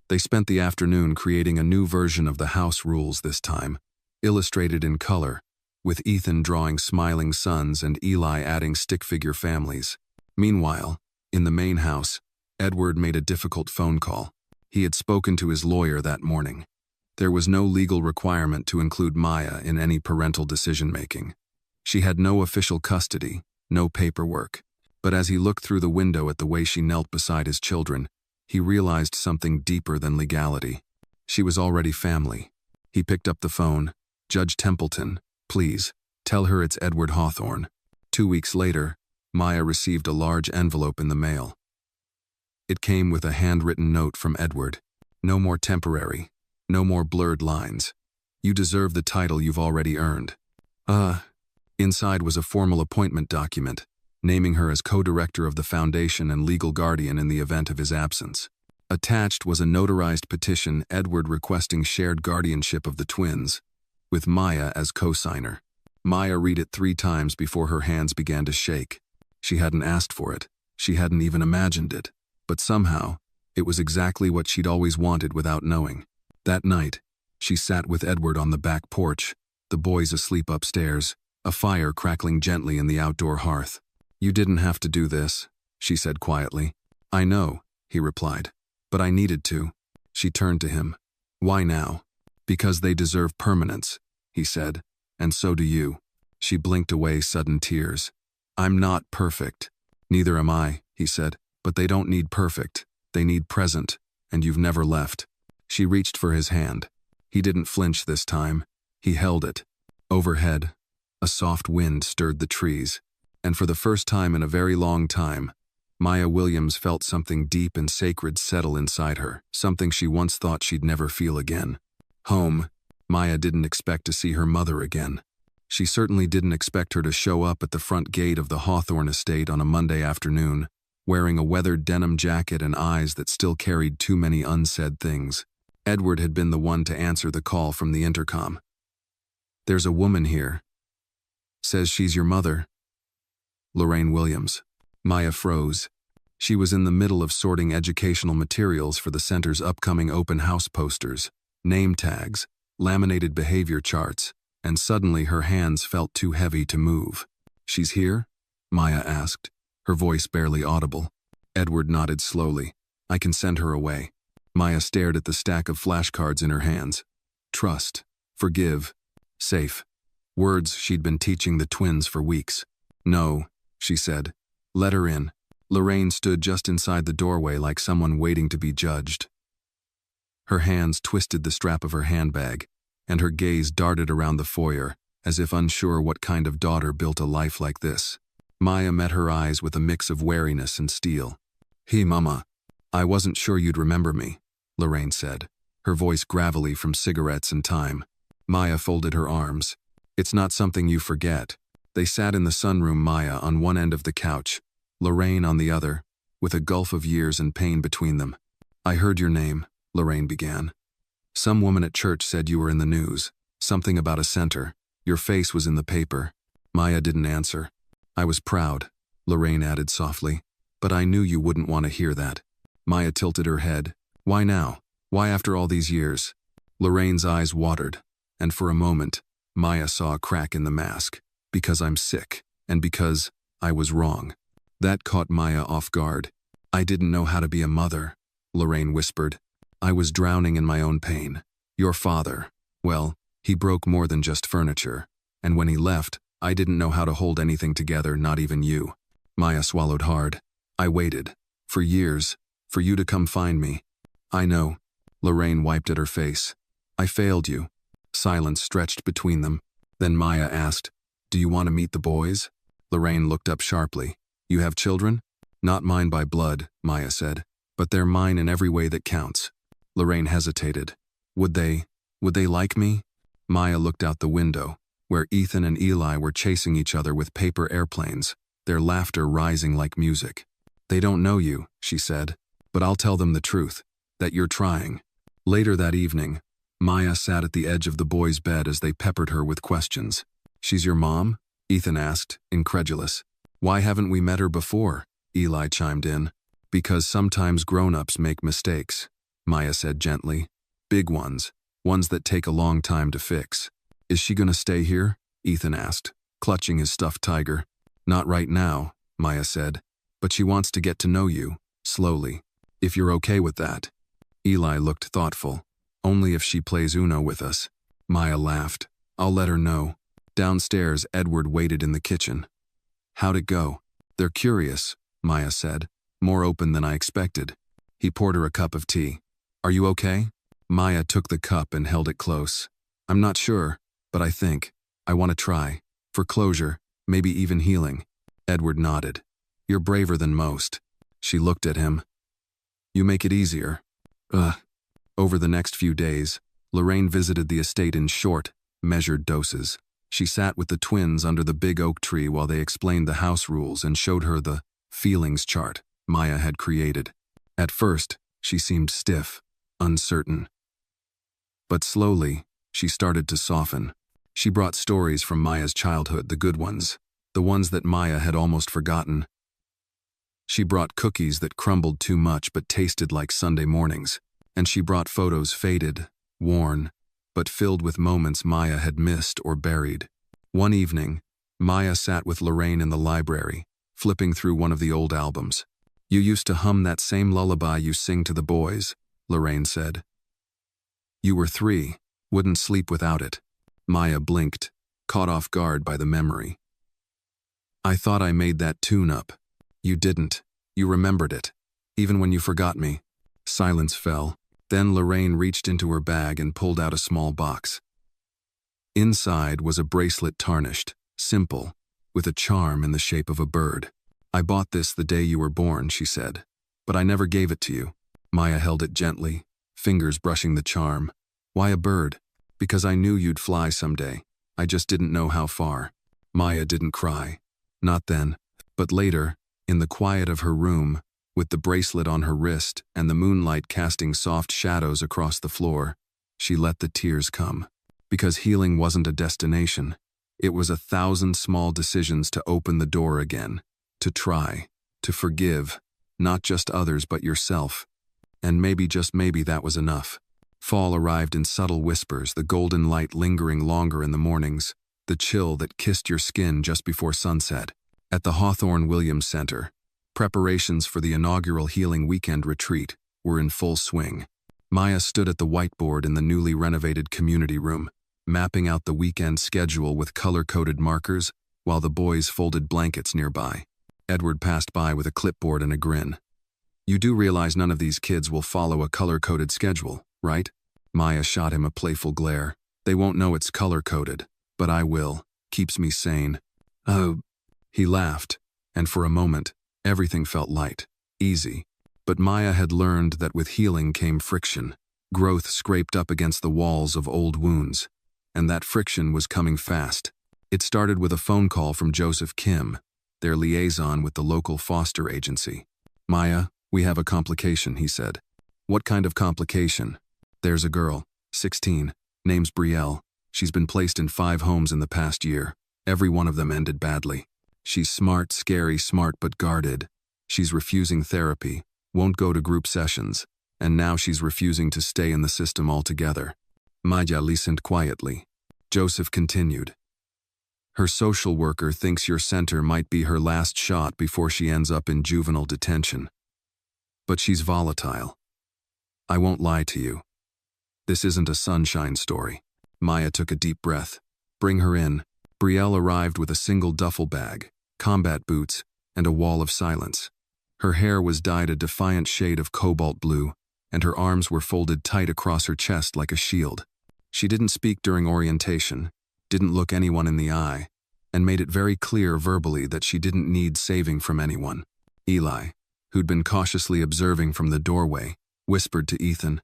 They spent the afternoon creating a new version of the house rules this time, illustrated in color, with Ethan drawing smiling suns and Eli adding stick figure families. Meanwhile, in the main house, Edward made a difficult phone call. He had spoken to his lawyer that morning. There was no legal requirement to include Maya in any parental decision-making. She had no official custody, no paperwork. But as he looked through the window at the way she knelt beside his children, he realized something deeper than legality. She was already family. He picked up the phone. "Judge Templeton, please, tell her it's Edward Hawthorne." 2 weeks later, Maya received a large envelope in the mail. It came with a handwritten note from Edward. "No more temporary. No more blurred lines. You deserve the title you've already earned." Inside was a formal appointment document, naming her as co-director of the foundation and legal guardian in the event of his absence. Attached was a notarized petition Edward requesting shared guardianship of the twins, with Maya as co-signer. Maya read it 3 times before her hands began to shake. She hadn't asked for it. She hadn't even imagined it. But somehow, it was exactly what she'd always wanted without knowing. That night, she sat with Edward on the back porch, the boys asleep upstairs, a fire crackling gently in the outdoor hearth. "You didn't have to do this," she said quietly. "I know," he replied, "but I needed to." She turned to him. "Why now?" "Because they deserve permanence," he said, "and so do you." She blinked away sudden tears. "I'm not perfect." "Neither am I," he said, "but they don't need perfect. They need present, and you've never left." She reached for his hand. He didn't flinch this time. He held it. Overhead, a soft wind stirred the trees, and for the first time in a very long time, Maya Williams felt something deep and sacred settle inside her, something she once thought she'd never feel again. Home. Maya didn't expect to see her mother again. She certainly didn't expect her to show up at the front gate of the Hawthorne estate on a Monday afternoon, wearing a weathered denim jacket and eyes that still carried too many unsaid things. Edward had been the one to answer the call from the intercom. "There's a woman here. Says she's your mother." Lorraine Williams. Maya froze. She was in the middle of sorting educational materials for the center's upcoming open house posters, name tags, laminated behavior charts, and suddenly her hands felt too heavy to move. "She's here?" Maya asked, her voice barely audible. Edward nodded slowly. "I can send her away." Maya stared at the stack of flashcards in her hands. Trust, forgive, safe. Words she'd been teaching the twins for weeks. "No," she said. "Let her in." Lorraine stood just inside the doorway like someone waiting to be judged. Her hands twisted the strap of her handbag, and her gaze darted around the foyer, as if unsure what kind of daughter built a life like this. Maya met her eyes with a mix of wariness and steel. "Hey, Mama. I wasn't sure you'd remember me," Lorraine said, her voice gravelly from cigarettes and time. Maya folded her arms. "It's not something you forget." They sat in the sunroom, Maya on one end of the couch, Lorraine on the other, with a gulf of years and pain between them. "I heard your name," Lorraine began. "Some woman at church said you were in the news. Something about a center. Your face was in the paper." Maya didn't answer. "I was proud," Lorraine added softly, "but I knew you wouldn't want to hear that." Maya tilted her head. Why now? Why after all these years? Lorraine's eyes watered, and for a moment, Maya saw a crack in the mask. Because I'm sick, and because I was wrong. That caught Maya off guard. I didn't know how to be a mother, Lorraine whispered. I was drowning in my own pain. Your father, well, he broke more than just furniture. And when he left, I didn't know how to hold anything together, not even you. Maya swallowed hard. I waited, for years, for you to come find me. I know. Lorraine wiped at her face. I failed you. Silence stretched between them. Then Maya asked, do you want to meet the boys? Lorraine looked up sharply. You have children? Not mine by blood, Maya said, but they're mine in every way that counts. Lorraine hesitated. Would they like me? Maya looked out the window, where Ethan and Eli were chasing each other with paper airplanes, their laughter rising like music. They don't know you, she said, but I'll tell them the truth, that you're trying. Later that evening, Maya sat at the edge of the boys' bed as they peppered her with questions. She's your mom? Ethan asked, incredulous. Why haven't we met her before? Eli chimed in. Because sometimes grown-ups make mistakes, Maya said gently. Big ones, ones that take a long time to fix. Is she gonna stay here? Ethan asked, clutching his stuffed tiger. Not right now, Maya said, but she wants to get to know you, slowly. If you're okay with that. Eli looked thoughtful. Only if she plays Uno with us. Maya laughed. I'll let her know. Downstairs, Edward waited in the kitchen. How'd it go? They're curious, Maya said, more open than I expected. He poured her a cup of tea. Are you okay? Maya took the cup and held it close. I'm not sure, but I think. I want to try. For closure, maybe even healing. Edward nodded. You're braver than most. She looked at him. You make it easier. Over the next few days, Lorraine visited the estate in short, measured doses. She sat with the twins under the big oak tree while they explained the house rules and showed her the feelings chart Maya had created. At first, she seemed stiff, uncertain. But slowly, she started to soften. She brought stories from Maya's childhood, the good ones, the ones that Maya had almost forgotten. She brought cookies that crumbled too much but tasted like Sunday mornings, and she brought photos faded, worn, but filled with moments Maya had missed or buried. One evening, Maya sat with Lorraine in the library, flipping through one of the old albums. You used to hum that same lullaby you sing to the boys, Lorraine said. You were 3, wouldn't sleep without it. Maya blinked, caught off guard by the memory. I thought I made that tune up. You didn't. You remembered it, even when you forgot me. Silence fell. Then Lorraine reached into her bag and pulled out a small box. Inside was a bracelet tarnished, simple, with a charm in the shape of a bird. I bought this the day you were born, she said, but I never gave it to you. Maya held it gently, fingers brushing the charm. Why a bird? Because I knew you'd fly someday. I just didn't know how far. Maya didn't cry. Not then, but later, in the quiet of her room, with the bracelet on her wrist and the moonlight casting soft shadows across the floor, she let the tears come. Because healing wasn't a destination. It was 1,000 small decisions to open the door again, to try, to forgive, not just others but yourself. And maybe, just maybe, that was enough. Fall arrived in subtle whispers, the golden light lingering longer in the mornings, the chill that kissed your skin just before sunset. At the Hawthorne Williams Center, preparations for the inaugural Healing Weekend retreat were in full swing. Maya stood at the whiteboard in the newly renovated community room, mapping out the weekend schedule with color-coded markers while the boys folded blankets nearby. Edward passed by with a clipboard and a grin. You do realize none of these kids will follow a color-coded schedule, right? Maya shot him a playful glare. They won't know it's color-coded, but I will. Keeps me sane. Oh. He laughed, and for a moment, everything felt light, easy. But Maya had learned that with healing came friction. Growth scraped up against the walls of old wounds, and that friction was coming fast. It started with a phone call from Joseph Kim, their liaison with the local foster agency. Maya, we have a complication, he said. What kind of complication? There's a girl, 16, name's Brielle. She's been placed in 5 homes in the past year. Every one of them ended badly. She's smart, scary, smart but guarded. She's refusing therapy, won't go to group sessions, and now she's refusing to stay in the system altogether. Maya listened quietly. Joseph continued. Her social worker thinks your center might be her last shot before she ends up in juvenile detention. But she's volatile. I won't lie to you. This isn't a sunshine story. Maya took a deep breath. Bring her in. Brielle arrived with a single duffel bag, combat boots, and a wall of silence. Her hair was dyed a defiant shade of cobalt blue, and her arms were folded tight across her chest like a shield. She didn't speak during orientation, didn't look anyone in the eye, and made it very clear verbally that she didn't need saving from anyone. Eli, who'd been cautiously observing from the doorway, whispered to Ethan,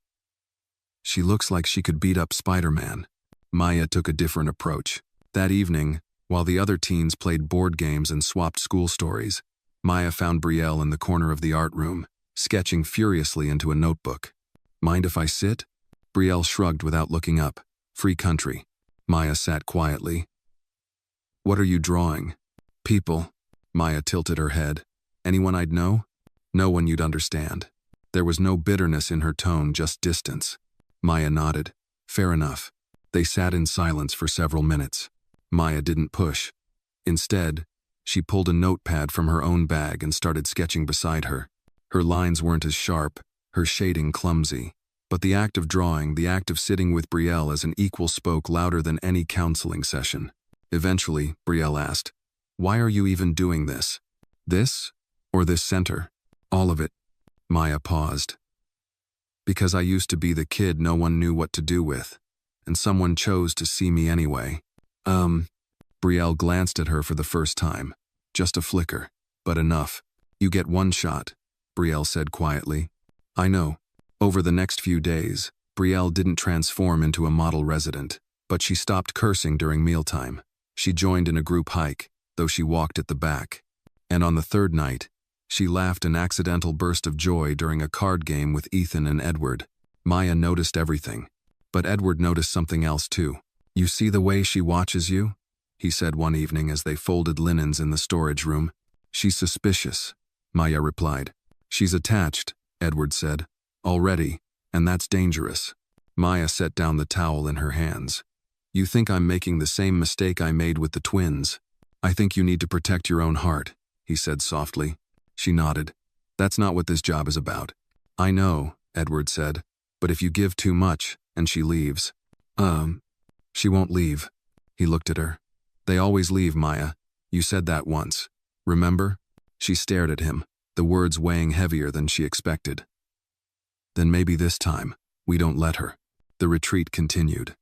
"She looks like she could beat up Spider-Man." Maya took a different approach. That evening, while the other teens played board games and swapped school stories, Maya found Brielle in the corner of the art room, sketching furiously into a notebook. Mind if I sit? Brielle shrugged without looking up. Free country. Maya sat quietly. What are you drawing? People. Maya tilted her head. Anyone I'd know? No one you'd understand. There was no bitterness in her tone, just distance. Maya nodded. Fair enough. They sat in silence for several minutes. Maya didn't push. Instead, she pulled a notepad from her own bag and started sketching beside her. Her lines weren't as sharp, her shading clumsy. But the act of drawing, the act of sitting with Brielle as an equal spoke louder than any counseling session. Eventually, Brielle asked, Why are you even doing this? This? Or this center? All of it. Maya paused. Because I used to be the kid no one knew what to do with, and someone chose to see me anyway. Brielle glanced at her for the first time. Just a flicker, but enough. You get one shot, Brielle said quietly. I know. Over the next few days, Brielle didn't transform into a model resident, but she stopped cursing during mealtime. She joined in a group hike, though she walked at the back. And on the third night, she laughed an accidental burst of joy during a card game with Ethan and Edward. Maya noticed everything, but Edward noticed something else too. You see the way she watches you? He said one evening as they folded linens in the storage room. She's suspicious, Maya replied. She's attached, Edward said. Already, and that's dangerous. Maya set down the towel in her hands. You think I'm making the same mistake I made with the twins? I think you need to protect your own heart, he said softly. She nodded. That's not what this job is about. I know, Edward said, but if you give too much, and she leaves. She won't leave. He looked at her. They always leave, Maya. You said that once. Remember? She stared at him, the words weighing heavier than she expected. Then maybe this time, we don't let her. The retreat continued.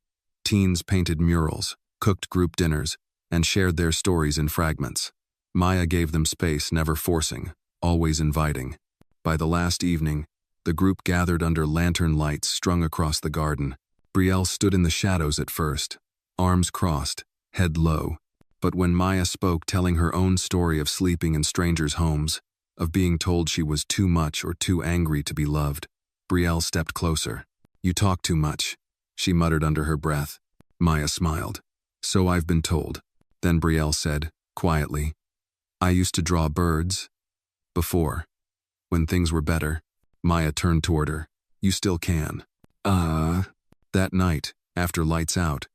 Teens painted murals, cooked group dinners, and shared their stories in fragments. Maya gave them space, never forcing, always inviting. By the last evening, the group gathered under lantern lights strung across the garden. Brielle stood in the shadows at first, arms crossed, head low. But when Maya spoke, telling her own story of sleeping in strangers' homes, of being told she was too much or too angry to be loved, Brielle stepped closer. You talk too much, she muttered under her breath. Maya smiled. So I've been told. Then Brielle said, quietly, I used to draw birds. Before. When things were better. Maya turned toward her. You still can. That night, after lights out,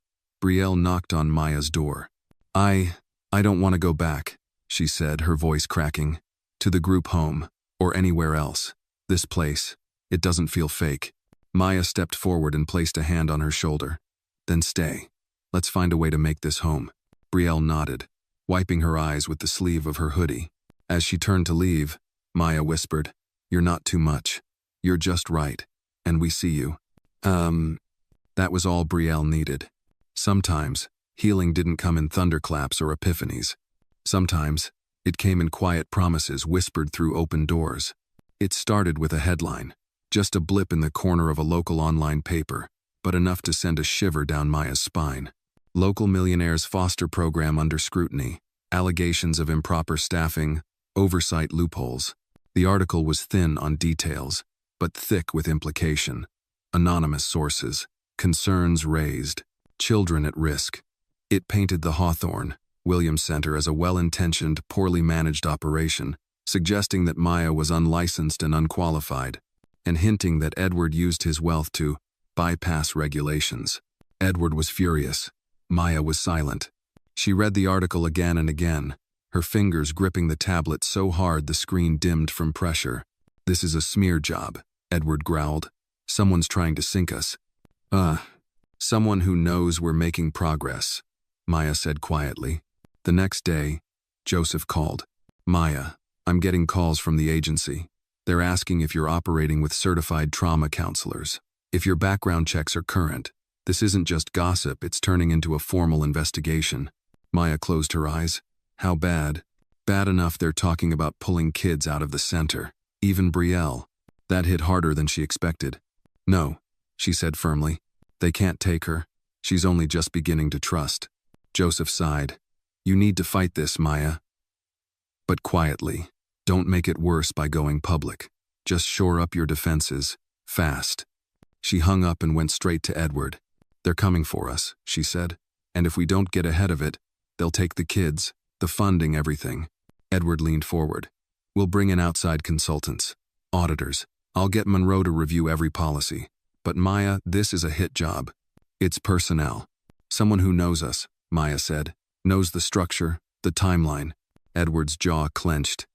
Brielle knocked on Maya's door. I don't want to go back, she said, her voice cracking. To the group home, or anywhere else. This place, it doesn't feel fake. Maya stepped forward and placed a hand on her shoulder. Then stay. Let's find a way to make this home. Brielle nodded, wiping her eyes with the sleeve of her hoodie. As she turned to leave, Maya whispered, You're not too much. You're just right. And we see you. That was all Brielle needed. Sometimes, healing didn't come in thunderclaps or epiphanies. Sometimes, it came in quiet promises whispered through open doors. It started with a headline, just a blip in the corner of a local online paper, but enough to send a shiver down Maya's spine. Local millionaire's foster program under scrutiny, allegations of improper staffing, oversight loopholes. The article was thin on details, but thick with implication. Anonymous sources, concerns raised, children at risk. It painted the Hawthorne, Williams Center as a well-intentioned, poorly managed operation, suggesting that Maya was unlicensed and unqualified, and hinting that Edward used his wealth to bypass regulations. Edward was furious. Maya was silent. She read the article again and again, her fingers gripping the tablet so hard the screen dimmed from pressure. "This is a smear job," Edward growled. "Someone's trying to sink us." Someone who knows we're making progress," Maya said quietly. The next day, Joseph called. "Maya, I'm getting calls from the agency. They're asking if you're operating with certified trauma counselors. If your background checks are current. This isn't just gossip, it's turning into a formal investigation." Maya closed her eyes. "How bad?" "Bad enough they're talking about pulling kids out of the center. Even Brielle." That hit harder than she expected. "No," she said firmly. "They can't take her. She's only just beginning to trust." Joseph sighed. "You need to fight this, Maya. But quietly. Don't make it worse by going public. Just shore up your defenses. Fast." She hung up and went straight to Edward. "They're coming for us," she said. "And if we don't get ahead of it, they'll take the kids, the funding, everything." Edward leaned forward. "We'll bring in outside consultants, auditors. I'll get Monroe to review every policy. But Maya, this is a hit job. It's personnel. Someone who knows us," Maya said. "Knows the structure, the timeline." Edward's jaw clenched.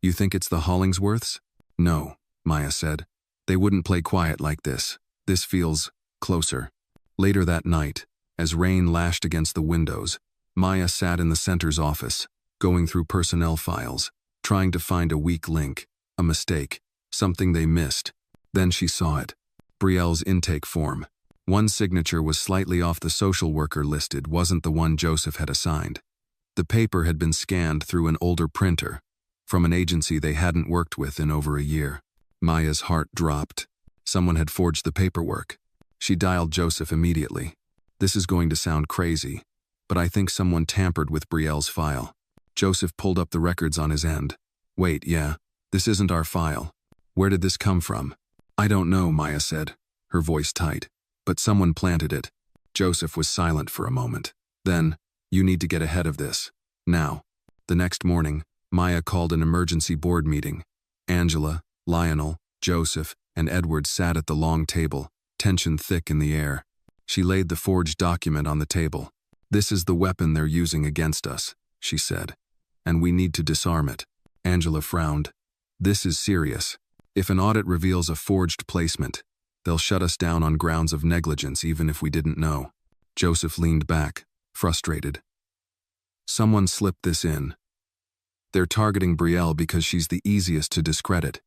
"You think it's the Hollingsworths?" "No," Maya said. "They wouldn't play quiet like this. This feels closer." Later that night, as rain lashed against the windows, Maya sat in the center's office, going through personnel files, trying to find a weak link, a mistake, something they missed. Then she saw it. Brielle's intake form. One signature was slightly off. The social worker listed wasn't the one Joseph had assigned. The paper had been scanned through an older printer, from an agency they hadn't worked with in over a year. Maya's heart dropped. Someone had forged the paperwork. She dialed Joseph immediately. "This is going to sound crazy, but I think someone tampered with Brielle's file." Joseph pulled up the records on his end. "Wait, yeah, this isn't our file. Where did this come from?" "I don't know," Maya said, her voice tight. "But someone planted it." Joseph was silent for a moment. Then, "You need to get ahead of this. Now." The next morning, Maya called an emergency board meeting. Angela, Lionel, Joseph, and Edward sat at the long table, tension thick in the air. She laid the forged document on the table. "This is the weapon they're using against us," she said. "And we need to disarm it." Angela frowned. "This is serious. If an audit reveals a forged placement, they'll shut us down on grounds of negligence even if we didn't know." Joseph leaned back, frustrated. "Someone slipped this in. They're targeting Brielle because she's the easiest to discredit.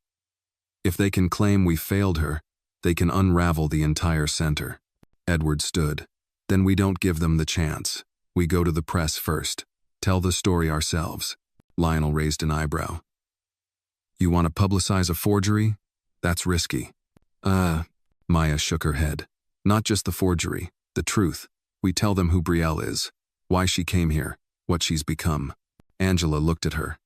If they can claim we failed her, they can unravel the entire center." Edward stood. "Then we don't give them the chance. We go to the press first. Tell the story ourselves." Lionel raised an eyebrow. "You want to publicize a forgery? That's risky." Maya shook her head. "Not just the forgery, the truth. We tell them who Brielle is, why she came here, what she's become." Angela looked at her.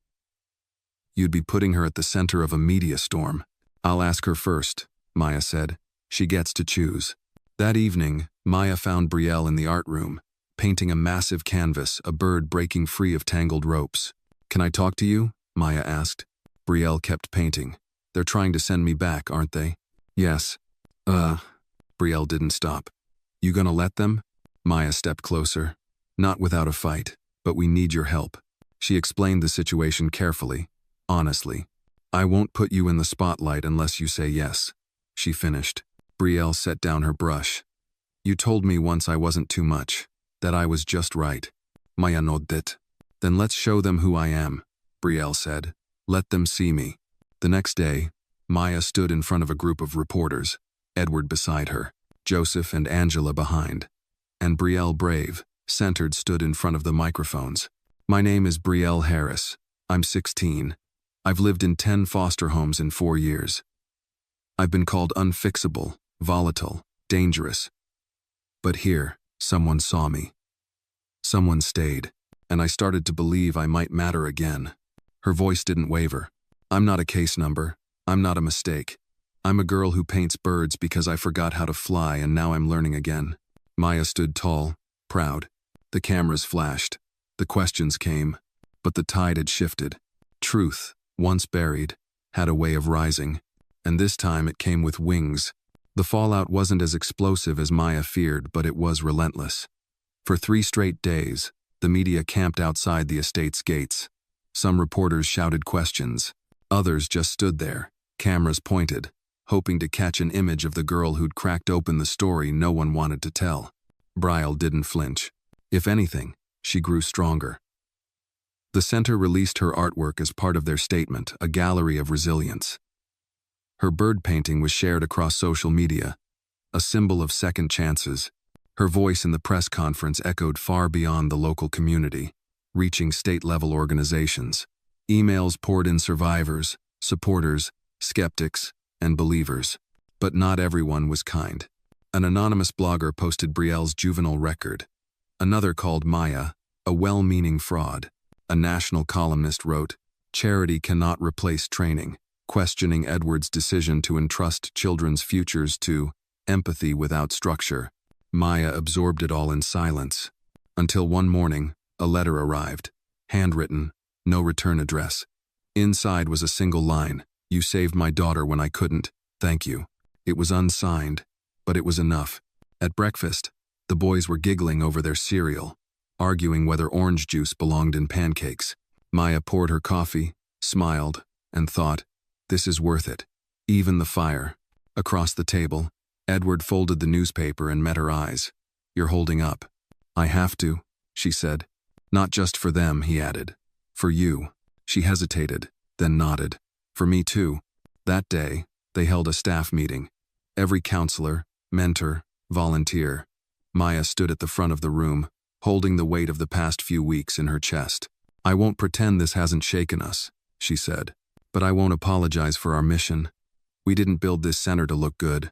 "You'd be putting her at the center of a media storm." "I'll ask her first," Maya said. "She gets to choose." That evening, Maya found Brielle in the art room, painting a massive canvas, a bird breaking free of tangled ropes. "Can I talk to you?" Maya asked. Brielle kept painting. "They're trying to send me back, aren't they?" "Yes." Brielle didn't stop. "You gonna let them?" Maya stepped closer. "Not without a fight, but we need your help." She explained the situation carefully, honestly. "I won't put you in the spotlight unless you say yes," she finished. Brielle set down her brush. "You told me once I wasn't too much, that I was just right." Maya nodded. "Then let's show them who I am," Brielle said. "Let them see me." The next day, Maya stood in front of a group of reporters, Edward beside her, Joseph and Angela behind. And Brielle, brave, centered, stood in front of the microphones. "My name is Brielle Harris. I'm 16. I've lived in 10 foster homes in 4 years. I've been called unfixable, volatile, dangerous. But here, someone saw me. Someone stayed, and I started to believe I might matter again." Her voice didn't waver. "I'm not a case number. I'm not a mistake. I'm a girl who paints birds because I forgot how to fly and now I'm learning again." Maya stood tall, proud. The cameras flashed. The questions came. But the tide had shifted. Truth, once buried, had a way of rising, and this time it came with wings. The fallout wasn't as explosive as Maya feared, but it was relentless. For 3 straight days, the media camped outside the estate's gates. Some reporters shouted questions. Others just stood there, cameras pointed, hoping to catch an image of the girl who'd cracked open the story no one wanted to tell. Brielle didn't flinch. If anything, she grew stronger. The center released her artwork as part of their statement, a gallery of resilience. Her bird painting was shared across social media, a symbol of second chances. Her voice in the press conference echoed far beyond the local community, reaching state-level organizations. Emails poured in survivors, supporters, skeptics, and believers. But not everyone was kind. An anonymous blogger posted Brielle's juvenile record. Another called Maya a well-meaning fraud. A national columnist wrote, "Charity cannot replace training," questioning Edward's decision to entrust children's futures to empathy without structure. Maya absorbed it all in silence, until one morning, a letter arrived, handwritten, no return address. Inside was a single line, "You saved my daughter when I couldn't, thank you." It was unsigned, but it was enough. At breakfast, the boys were giggling over their cereal, arguing whether orange juice belonged in pancakes. Maya poured her coffee, smiled, and thought, "This is worth it." Even the fire. Across the table, Edward folded the newspaper and met her eyes. "You're holding up." "I have to," she said. "Not just for them," he added. "For you." She hesitated, then nodded. "For me too." That day, they held a staff meeting. Every counselor, mentor, volunteer. Maya stood at the front of the room, holding the weight of the past few weeks in her chest. "I won't pretend this hasn't shaken us," she said. "But I won't apologize for our mission. We didn't build this center to look good.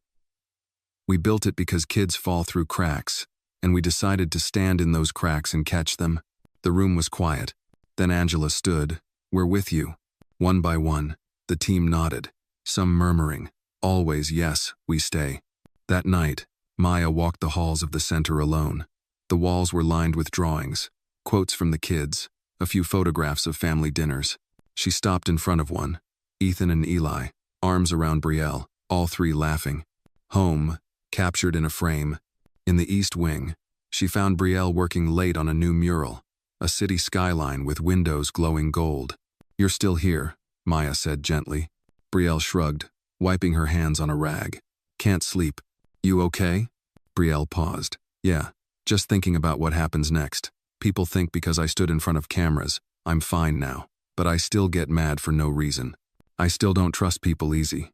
We built it because kids fall through cracks, and we decided to stand in those cracks and catch them." The room was quiet. Then Angela stood. "We're with you." One by one, the team nodded, some murmuring, always, "Yes, we stay." That night, Maya walked the halls of the center alone. The walls were lined with drawings, quotes from the kids, a few photographs of family dinners. She stopped in front of one, Ethan and Eli, arms around Brielle, all 3 laughing. Home, captured in a frame. In the East Wing, she found Brielle working late on a new mural, a city skyline with windows glowing gold. "You're still here," Maya said gently. Brielle shrugged, wiping her hands on a rag. "Can't sleep." "You okay?" Brielle paused. "Yeah, just thinking about what happens next. People think because I stood in front of cameras, I'm fine now. But I still get mad for no reason. I still don't trust people easy.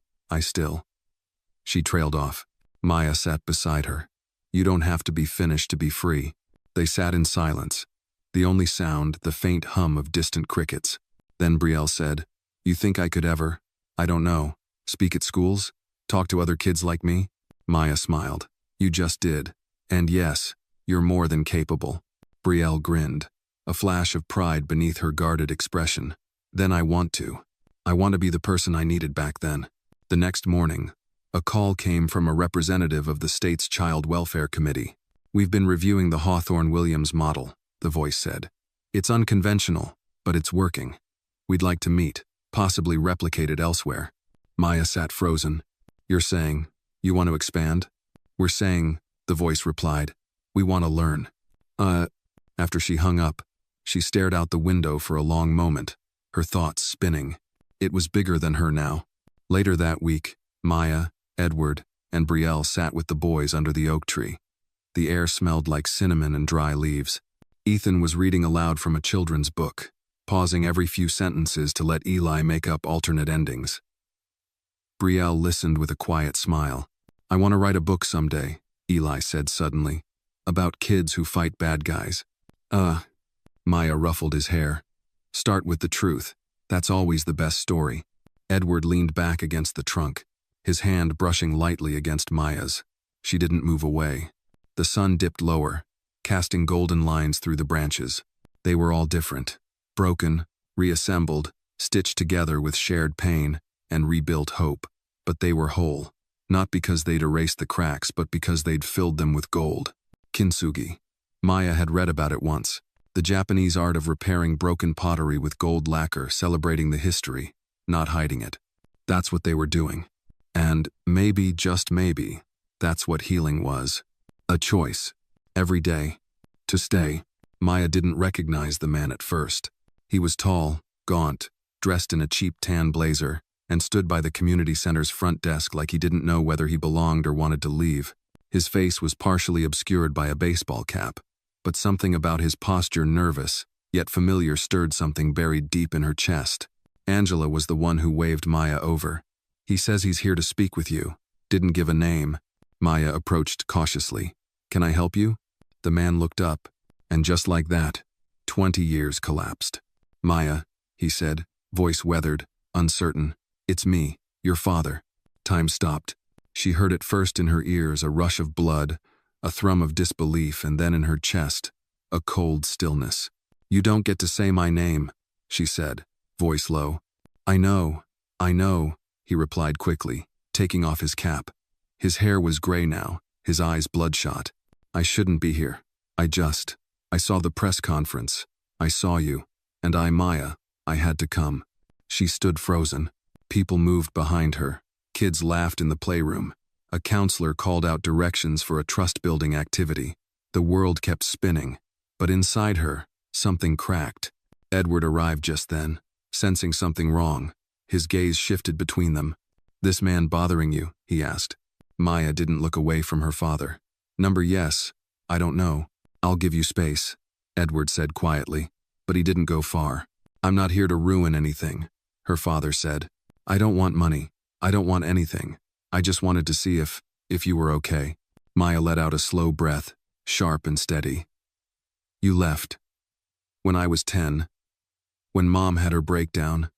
She trailed off. Maya sat beside her. "You don't have to be finished to be free." They sat in silence. The only sound, the faint hum of distant crickets. Then Brielle said, "You think I could ever, I don't know, speak at schools? Talk to other kids like me?" Maya smiled. "You just did. And yes, you're more than capable." Brielle grinned, a flash of pride beneath her guarded expression. "Then I want to. I want to be the person I needed back then." The next morning, a call came from a representative of the state's Child Welfare Committee. "We've been reviewing the Hawthorne-Williams model," the voice said. "It's unconventional, but it's working. We'd like to meet, possibly replicate it elsewhere." Maya sat frozen. "You're saying, you want to expand?" "We're saying," the voice replied, "we want to learn." After she hung up, she stared out the window for a long moment, her thoughts spinning. It was bigger than her now. Later that week, Maya, Edward, and Brielle sat with the boys under the oak tree. The air smelled like cinnamon and dry leaves. Ethan was reading aloud from a children's book, pausing every few sentences to let Eli make up alternate endings. Brielle listened with a quiet smile. "I want to write a book someday," Eli said suddenly, "about kids who fight bad guys." Maya ruffled his hair. "Start with the truth. That's always the best story." Edward leaned back against the trunk, his hand brushing lightly against Maya's. She didn't move away. The sun dipped lower, casting golden lines through the branches. They were all different, broken, reassembled, stitched together with shared pain and rebuilt hope. But they were whole, not because they'd erased the cracks, but because they'd filled them with gold. Kintsugi. Maya had read about it once. The Japanese art of repairing broken pottery with gold lacquer, celebrating the history, not hiding it. That's what they were doing. And maybe, just maybe, that's what healing was. A choice. Every day. To stay. Maya didn't recognize the man at first. He was tall, gaunt, dressed in a cheap tan blazer, and stood by the community center's front desk like he didn't know whether he belonged or wanted to leave. His face was partially obscured by a baseball cap, but something about his posture, nervous, yet familiar, stirred something buried deep in her chest. Angela was the one who waved Maya over. He says he's here to speak with you. Didn't give a name. Maya approached cautiously. Can I help you? The man looked up, and just like that, 20 years collapsed. Maya, he said, voice weathered, uncertain. It's me, your father. Time stopped. She heard it first in her ears, a rush of blood, a thrum of disbelief, and then in her chest, a cold stillness. You don't get to say my name, she said, voice low. I know, he replied quickly, taking off his cap. His hair was gray now, his eyes bloodshot. I shouldn't be here. I saw the press conference. I saw you. And Maya, I had to come. She stood frozen. People moved behind her. Kids laughed in the playroom. A counselor called out directions for a trust-building activity. The world kept spinning. But inside her, something cracked. Edward arrived just then, sensing something wrong. His gaze shifted between them. This man bothering you? He asked. Maya didn't look away from her father. Number yes. I don't know. I'll give you space, Edward said quietly. But he didn't go far. I'm not here to ruin anything, her father said. I don't want money. I don't want anything. I just wanted to see if you were okay. Maya let out a slow breath, sharp and steady. You left. When I was 10. When Mom had her breakdown.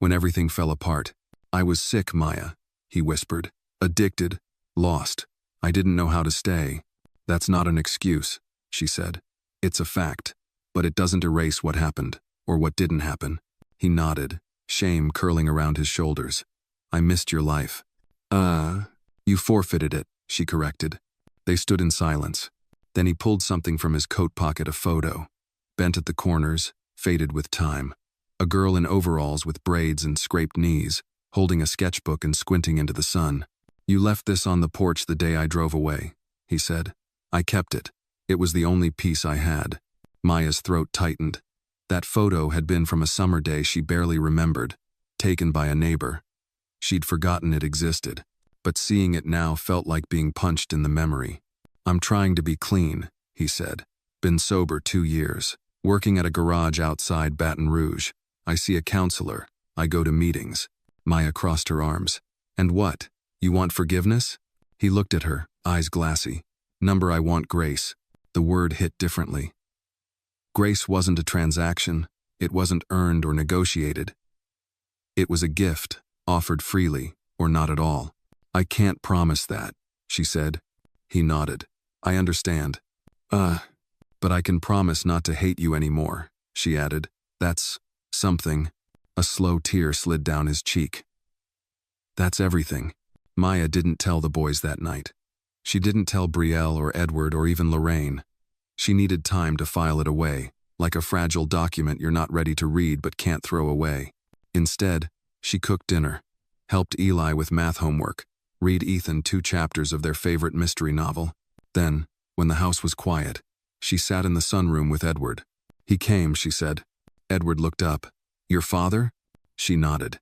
When everything fell apart. I was sick, Maya, he whispered. Addicted. Lost. I didn't know how to stay. That's not an excuse, she said. It's a fact. But it doesn't erase what happened, or what didn't happen. He nodded, shame curling around his shoulders. I missed your life. You forfeited it, she corrected. They stood in silence. Then he pulled something from his coat pocket, a photo. Bent at the corners, faded with time. A girl in overalls with braids and scraped knees, holding a sketchbook and squinting into the sun. You left this on the porch the day I drove away, he said. I kept it. It was the only piece I had. Maya's throat tightened. That photo had been from a summer day she barely remembered, taken by a neighbor. She'd forgotten it existed, but seeing it now felt like being punched in the memory. I'm trying to be clean, he said. Been sober 2 years. Working at a garage outside Baton Rouge. I see a counselor. I go to meetings. Maya crossed her arms. And what? You want forgiveness? He looked at her, eyes glassy. Number, I want grace. The word hit differently. Grace wasn't a transaction. It wasn't earned or negotiated. It was a gift, offered freely, or not at all. I can't promise that, she said. He nodded. I understand. But I can promise not to hate you anymore, she added. That's something. A slow tear slid down his cheek. That's everything. Maya didn't tell the boys that night. She didn't tell Brielle or Edward or even Lorraine. She needed time to file it away, like a fragile document you're not ready to read but can't throw away. Instead, she cooked dinner, helped Eli with math homework, read Ethan 2 chapters of their favorite mystery novel. Then, when the house was quiet, she sat in the sunroom with Edward. He came, she said. Edward looked up. Your father? She nodded.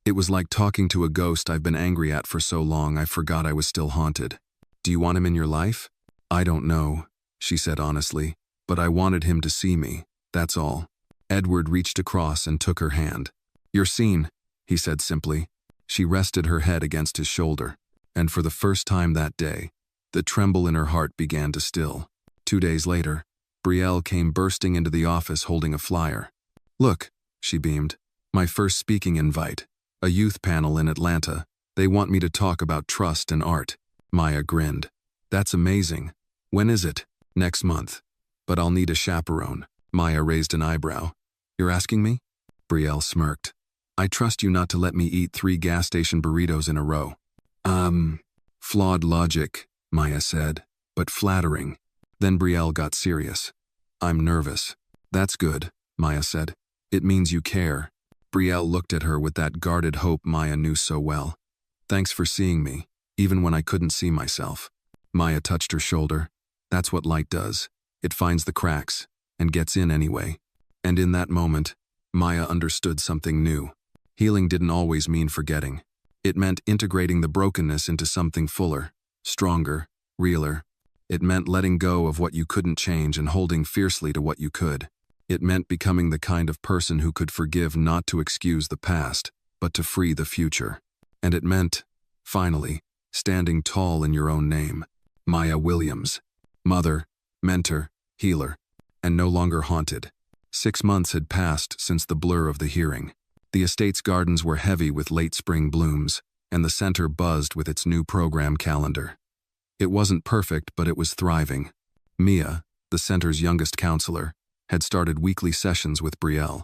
It was like talking to a ghost I've been angry at for so long I forgot I was still haunted. Do you want him in your life? I don't know, she said honestly, but I wanted him to see me, that's all. Edward reached across and took her hand. You're seen, he said simply. She rested her head against his shoulder, and for the first time that day, the tremble in her heart began to still. 2 days later, Brielle came bursting into the office holding a flyer. Look, she beamed. My first speaking invite. A youth panel in Atlanta. They want me to talk about trust and art. Maya grinned. That's amazing. When is it? Next month. But I'll need a chaperone. Maya raised an eyebrow. You're asking me? Brielle smirked. I trust you not to let me eat 3 gas station burritos in a row. Flawed logic, Maya said, but flattering. Then Brielle got serious. I'm nervous. That's good, Maya said. It means you care. Brielle looked at her with that guarded hope Maya knew so well. Thanks for seeing me, even when I couldn't see myself. Maya touched her shoulder. That's what light does. It finds the cracks, and gets in anyway. And in that moment, Maya understood something new. Healing didn't always mean forgetting. It meant integrating the brokenness into something fuller, stronger, realer. It meant letting go of what you couldn't change and holding fiercely to what you could. It meant becoming the kind of person who could forgive not to excuse the past, but to free the future. And it meant, finally, standing tall in your own name. Maya Williams. Mother, mentor, healer, and no longer haunted. 6 months had passed since the blur of the hearing. The estate's gardens were heavy with late spring blooms, and the center buzzed with its new program calendar. It wasn't perfect, but it was thriving. Mia, the center's youngest counselor, had started weekly sessions with Brielle.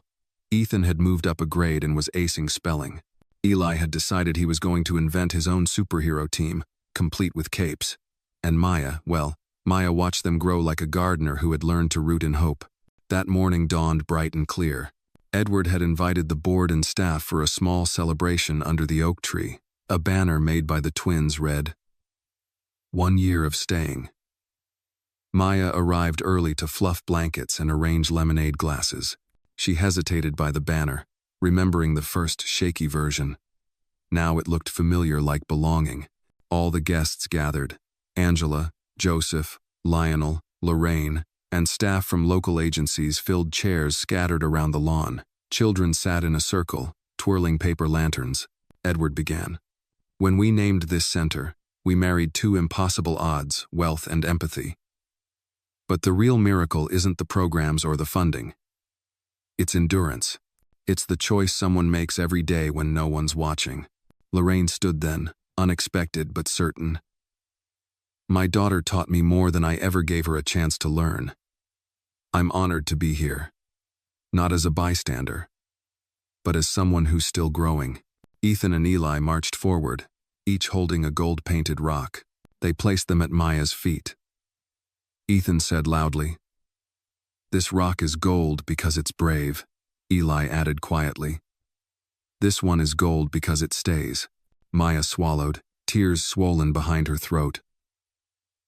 Ethan had moved up a grade and was acing spelling. Eli had decided he was going to invent his own superhero team, complete with capes. And Maya, well, Maya watched them grow like a gardener who had learned to root in hope. That morning dawned bright and clear. Edward had invited the board and staff for a small celebration under the oak tree. A banner made by the twins read, "1 year of staying." Maya arrived early to fluff blankets and arrange lemonade glasses. She hesitated by the banner, remembering the first shaky version. Now it looked familiar, like belonging. All the guests gathered. Angela, Joseph, Lionel, Lorraine, and staff from local agencies filled chairs scattered around the lawn. Children sat in a circle, twirling paper lanterns. Edward began. "When we named this center, we married 2 impossible odds, wealth and empathy. But the real miracle isn't the programs or the funding. It's endurance. It's the choice someone makes every day when no one's watching." Lorraine stood then, unexpected but certain. "My daughter taught me more than I ever gave her a chance to learn. I'm honored to be here. Not as a bystander, but as someone who's still growing." Ethan and Eli marched forward, each holding a gold-painted rock. They placed them at Maya's feet. Ethan said loudly, "This rock is gold because it's brave." Eli added quietly, "This one is gold because it stays." Maya swallowed, tears swollen behind her throat.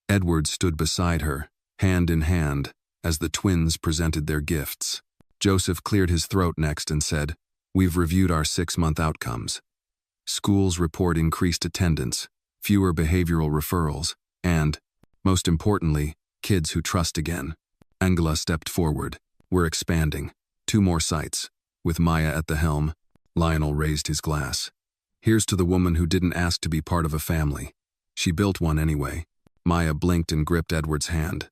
Edward stood beside her, hand in hand, as the twins presented their gifts. Joseph cleared his throat next and said, "We've reviewed our 6-month outcomes. Schools report increased attendance, fewer behavioral referrals, and, most importantly, kids who trust again." Angela stepped forward. "We're expanding. 2 more sites." With Maya at the helm, Lionel raised his glass. "Here's to the woman who didn't ask to be part of a family. She built one anyway." Maya blinked and gripped Edward's hand.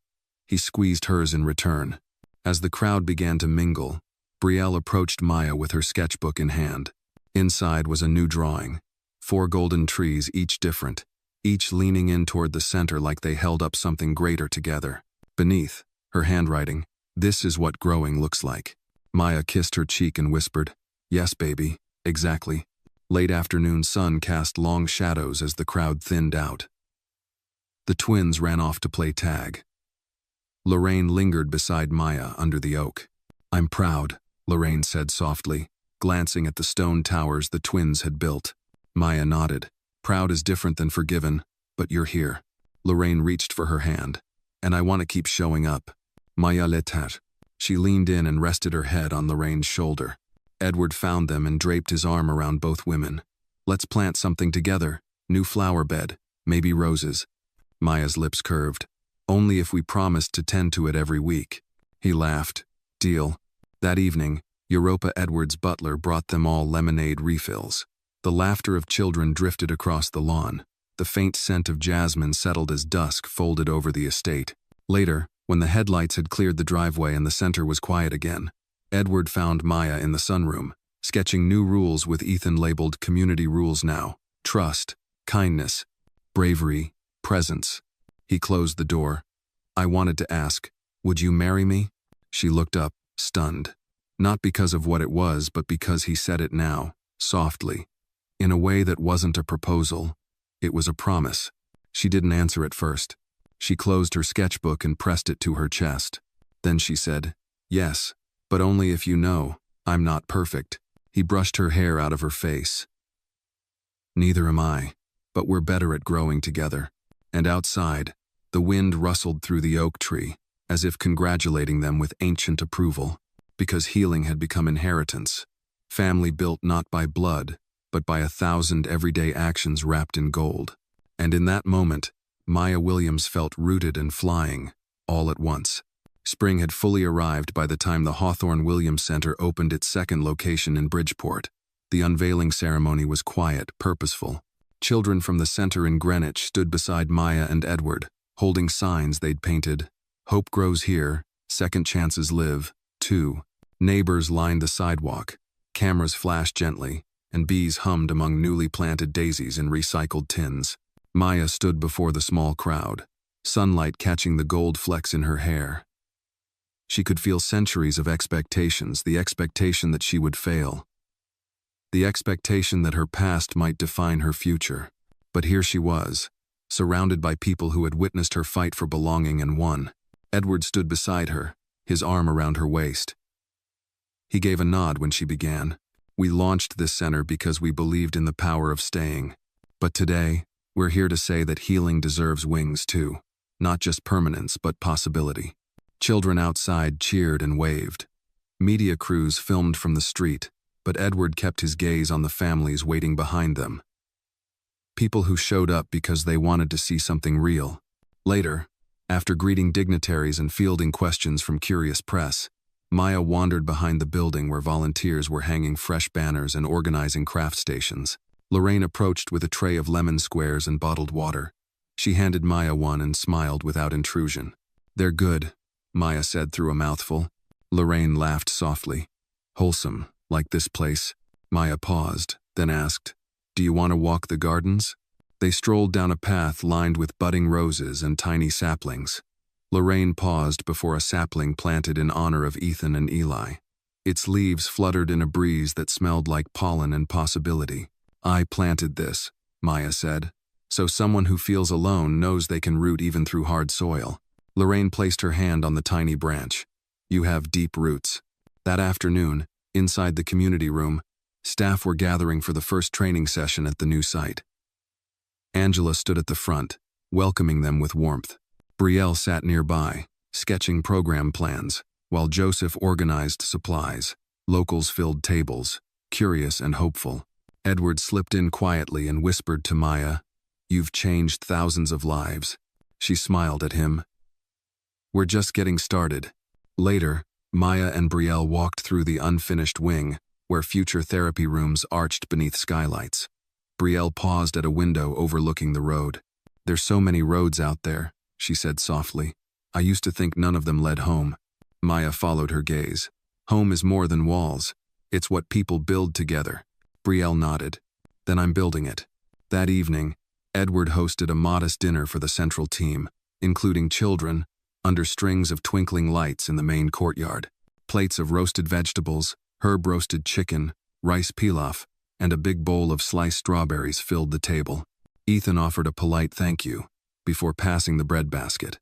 He squeezed hers in return. As the crowd began to mingle, Brielle approached Maya with her sketchbook in hand. Inside was a new drawing. 4 golden trees, each different, each leaning in toward the center like they held up something greater together. Beneath, her handwriting, "This is what growing looks like." Maya kissed her cheek and whispered, "Yes, baby, exactly." Late afternoon sun cast long shadows as the crowd thinned out. The twins ran off to play tag. Lorraine lingered beside Maya under the oak. "I'm proud," Lorraine said softly, glancing at the stone towers the twins had built. Maya nodded. "Proud is different than forgiven, but you're here." Lorraine reached for her hand. "And I want to keep showing up." Maya letar. She leaned in and rested her head on Lorraine's shoulder. Edward found them and draped his arm around both women. "Let's plant something together. New flower bed, maybe roses." Maya's lips curved. "Only if we promised to tend to it every week." He laughed. "Deal." That evening, Europa Edwards' butler brought them all lemonade refills. The laughter of children drifted across the lawn. The faint scent of jasmine settled as dusk folded over the estate. Later, when the headlights had cleared the driveway and the center was quiet again, Edward found Maya in the sunroom, sketching new rules with Ethan labeled community rules now: trust, kindness, bravery, presence. He closed the door. "I wanted to ask, would you marry me?" She looked up, stunned. Not because of what it was, but because he said it now, softly, in a way that wasn't a proposal. It was a promise. She didn't answer at first. She closed her sketchbook and pressed it to her chest. Then she said, "Yes, but only if you know I'm not perfect." He brushed her hair out of her face. Neither am I, but we're better at growing together. And outside, the wind rustled through the oak tree, as if congratulating them with ancient approval, because healing had become inheritance, family built not by blood, but by 1,000 everyday actions wrapped in gold. And in that moment, Maya Williams felt rooted and flying, all at once. Spring had fully arrived by the time the Hawthorne Williams Center opened its second location in Bridgeport. The unveiling ceremony was quiet, purposeful. Children from the center in Greenwich stood beside Maya and Edward, holding signs they'd painted. Hope grows here, second chances live, too. Neighbors lined the sidewalk, cameras flashed gently, and bees hummed among newly planted daisies in recycled tins. Maya stood before the small crowd, sunlight catching the gold flecks in her hair. She could feel centuries of expectations, the expectation that she would fail, the expectation that her past might define her future. But here she was, surrounded by people who had witnessed her fight for belonging and won. Edward stood beside her, his arm around her waist. He gave a nod when she began. We launched this center because we believed in the power of staying. But today, we're here to say that healing deserves wings too. Not just permanence, but possibility. Children outside cheered and waved. Media crews filmed from the street, but Edward kept his gaze on the families waiting behind them. People who showed up because they wanted to see something real. Later, after greeting dignitaries and fielding questions from curious press, Maya wandered behind the building where volunteers were hanging fresh banners and organizing craft stations. Lorraine approached with a tray of lemon squares and bottled water. She handed Maya one and smiled without intrusion. "They're good," Maya said through a mouthful. Lorraine laughed softly. "Wholesome, like this place." Maya paused, then asked, "Do you want to walk the gardens?" They strolled down a path lined with budding roses and tiny saplings. Lorraine paused before a sapling planted in honor of Ethan and Eli. Its leaves fluttered in a breeze that smelled like pollen and possibility. "I planted this," Maya said, "so someone who feels alone knows they can root even through hard soil." Lorraine placed her hand on the tiny branch. "You have deep roots." That afternoon, inside the community room, staff were gathering for the first training session at the new site. Angela stood at the front, welcoming them with warmth. Brielle sat nearby, sketching program plans, while Joseph organized supplies. Locals filled tables, curious and hopeful. Edward slipped in quietly and whispered to Maya, "You've changed thousands of lives." She smiled at him. "We're just getting started." Later, Maya and Brielle walked through the unfinished wing, where future therapy rooms arched beneath skylights. Brielle paused at a window overlooking the road. "There's so many roads out there," she said softly. "I used to think none of them led home." Maya followed her gaze. "Home is more than walls. It's what people build together." Brielle nodded. "Then I'm building it." That evening, Edward hosted a modest dinner for the central team, including children, under strings of twinkling lights in the main courtyard. Plates of roasted vegetables, herb-roasted chicken, rice pilaf, and a big bowl of sliced strawberries filled the table. Ethan offered a polite thank you, before passing the bread basket.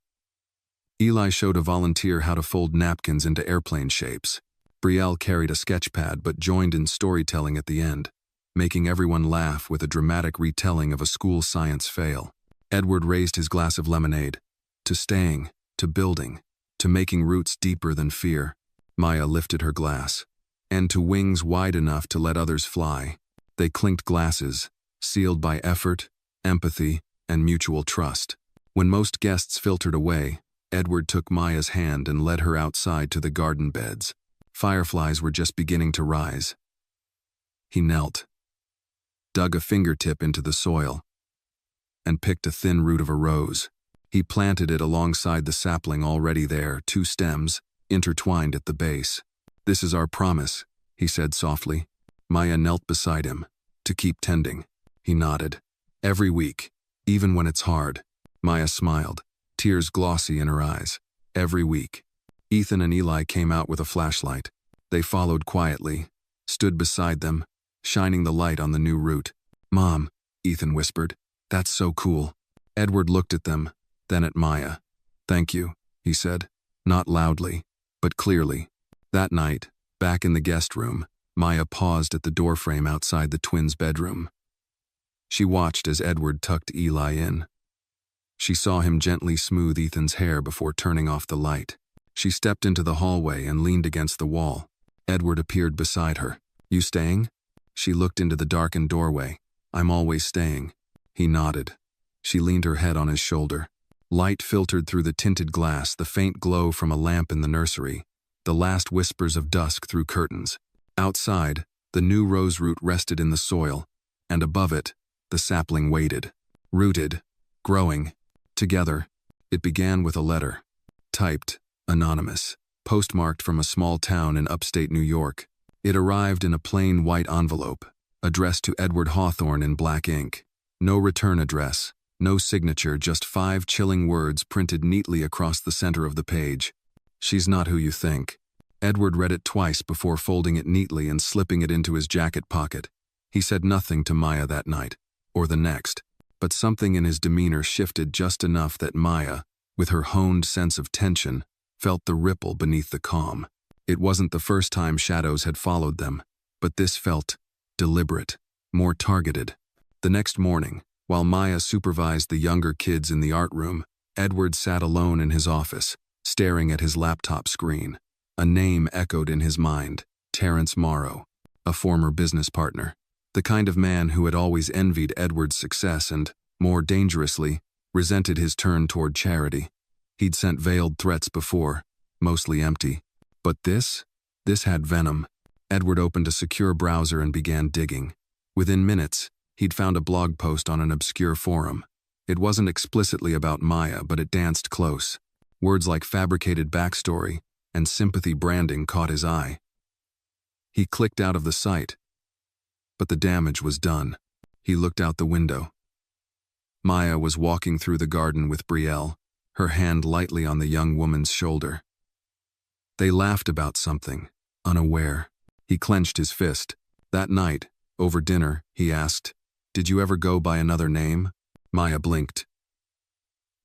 Eli showed a volunteer how to fold napkins into airplane shapes. Brielle carried a sketch pad but joined in storytelling at the end, making everyone laugh with a dramatic retelling of a school science fail. Edward raised his glass of lemonade. "To staying, to building, to making roots deeper than fear." Maya lifted her glass. "And to wings wide enough to let others fly." They clinked glasses, sealed by effort, empathy, and mutual trust. When most guests filtered away, Edward took Maya's hand and led her outside to the garden beds. Fireflies were just beginning to rise. He knelt, dug a fingertip into the soil, and picked a thin root of a rose. He planted it alongside the sapling already there, 2 stems, intertwined at the base. "This is our promise," he said softly. Maya knelt beside him. "To keep tending." He nodded. "Every week, even when it's hard." Maya smiled, tears glossy in her eyes. "Every week." Ethan and Eli came out with a flashlight. They followed quietly, stood beside them, shining the light on the new root. "Mom," Ethan whispered, "that's so cool." Edward looked at them, then at Maya. "Thank you," he said, not loudly, but clearly. That night, back in the guest room, Maya paused at the doorframe outside the twins' bedroom. She watched as Edward tucked Eli in. She saw him gently smooth Ethan's hair before turning off the light. She stepped into the hallway and leaned against the wall. Edward appeared beside her. "You staying?" She looked into the darkened doorway. "I'm always staying." He nodded. She leaned her head on his shoulder. Light filtered through the tinted glass, the faint glow from a lamp in the nursery, the last whispers of dusk through curtains. Outside, the new rose root rested in the soil, and above it, the sapling waited. Rooted, growing, together. It began with a letter. Typed, anonymous, postmarked from a small town in upstate New York. It arrived in a plain white envelope, addressed to Edward Hawthorne in black ink. No return address, no signature, just 5 chilling words printed neatly across the center of the page. "She's not who you think." Edward read it twice before folding it neatly and slipping it into his jacket pocket. He said nothing to Maya that night, or the next, but something in his demeanor shifted just enough that Maya, with her honed sense of tension, felt the ripple beneath the calm. It wasn't the first time shadows had followed them, but this felt deliberate, more targeted. The next morning, while Maya supervised the younger kids in the art room, Edward sat alone in his office, staring at his laptop screen. A name echoed in his mind: Terrence Morrow, a former business partner. The kind of man who had always envied Edward's success and, more dangerously, resented his turn toward charity. He'd sent veiled threats before, mostly empty. But this had venom. Edward opened a secure browser and began digging. Within minutes, he'd found a blog post on an obscure forum. It wasn't explicitly about Maya, but it danced close. Words like fabricated backstory and sympathy branding caught his eye. He clicked out of the site, but the damage was done. He looked out the window. Maya was walking through the garden with Brielle, her hand lightly on the young woman's shoulder. They laughed about something, unaware. He clenched his fist. That night, over dinner, he asked, "Did you ever go by another name?" Maya blinked.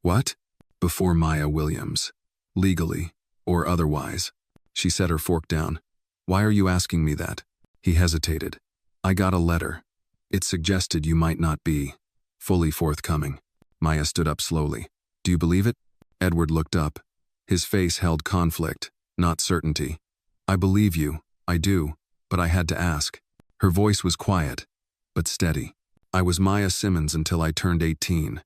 "What?" "Before Maya Williams. Legally, or otherwise." She set her fork down. "Why are you asking me that?" He hesitated. "I got a letter. It suggested you might not be fully forthcoming." Maya stood up slowly. "Do you believe it?" Edward looked up. His face held conflict, not certainty. "I believe you, I do, but I had to ask." Her voice was quiet, but steady. "I was Maya Simmons until I turned 18.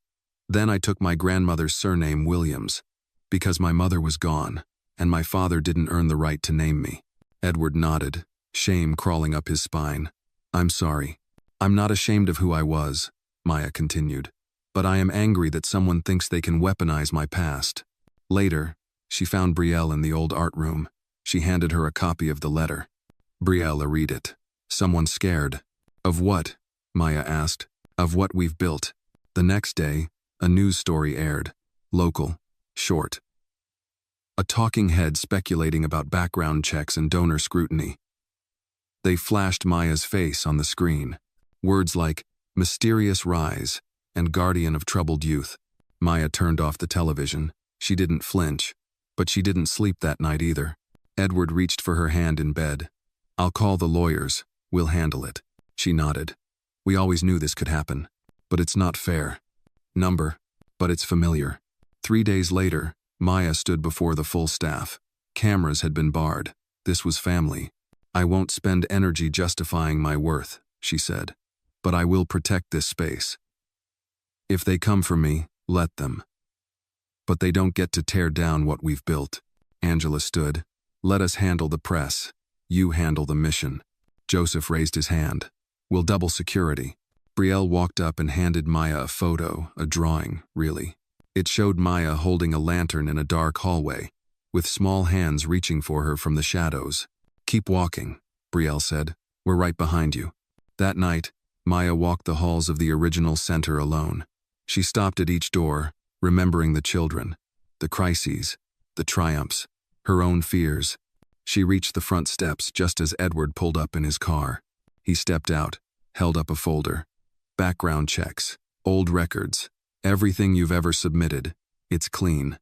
Then I took my grandmother's surname Williams, because my mother was gone, and my father didn't earn the right to name me." Edward nodded, shame crawling up his spine. "I'm sorry. I'm not ashamed of who I was," Maya continued, "but I am angry that someone thinks they can weaponize my past." Later, she found Brielle in the old art room. She handed her a copy of the letter. Brielle read it. "Someone scared." "Of what?" Maya asked. "Of what we've built." The next day, a news story aired. Local. Short. A talking head speculating about background checks and donor scrutiny. They flashed Maya's face on the screen. Words like "mysterious rise" and "guardian of troubled youth." Maya turned off the television. She didn't flinch, but she didn't sleep that night either. Edward reached for her hand in bed. "I'll call the lawyers. We'll handle it." She nodded. "We always knew this could happen. But it's not fair. Number, but it's familiar." 3 days later, Maya stood before the full staff. Cameras had been barred. This was family. "I won't spend energy justifying my worth," she said, "but I will protect this space. If they come for me, let them. But they don't get to tear down what we've built." Angela stood. "Let us handle the press. You handle the mission." Joseph raised his hand. "We'll double security." Brielle walked up and handed Maya a photo, a drawing, really. It showed Maya holding a lantern in a dark hallway, with small hands reaching for her from the shadows. "Keep walking," Brielle said. "We're right behind you." That night, Maya walked the halls of the original center alone. She stopped at each door, remembering the children, the crises, the triumphs, her own fears. She reached the front steps just as Edward pulled up in his car. He stepped out, held up a folder. "Background checks, old records, everything you've ever submitted. It's clean."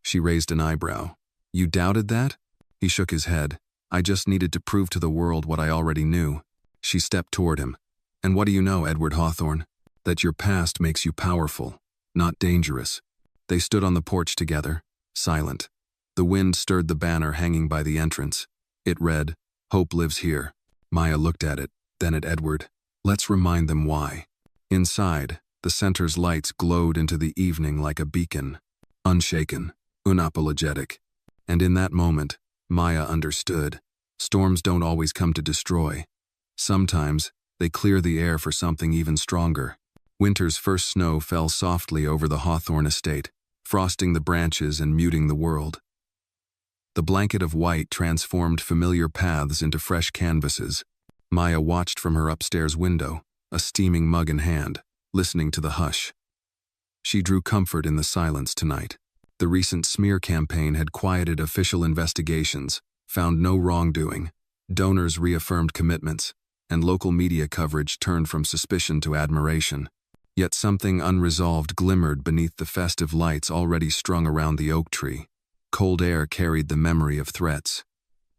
She raised an eyebrow. "You doubted that?" He shook his head. I just needed to prove to the world what I already knew. She stepped toward him. And what do you know, Edward Hawthorne? That your past makes you powerful, not dangerous. They stood on the porch together, silent. The wind stirred the banner hanging by the entrance. It read, "Hope lives here." Maya looked at it, then at Edward. Let's remind them why. Inside, the center's lights glowed into the evening like a beacon, unshaken, unapologetic. And in that moment, Maya understood. Storms don't always come to destroy. Sometimes, they clear the air for something even stronger. Winter's first snow fell softly over the Hawthorne estate, frosting the branches and muting the world. The blanket of white transformed familiar paths into fresh canvases. Maya watched from her upstairs window, a steaming mug in hand, listening to the hush. She drew comfort in the silence tonight. The recent smear campaign had quieted official investigations, found no wrongdoing. Donors reaffirmed commitments, and local media coverage turned from suspicion to admiration. Yet something unresolved glimmered beneath the festive lights already strung around the oak tree. Cold air carried the memory of threats.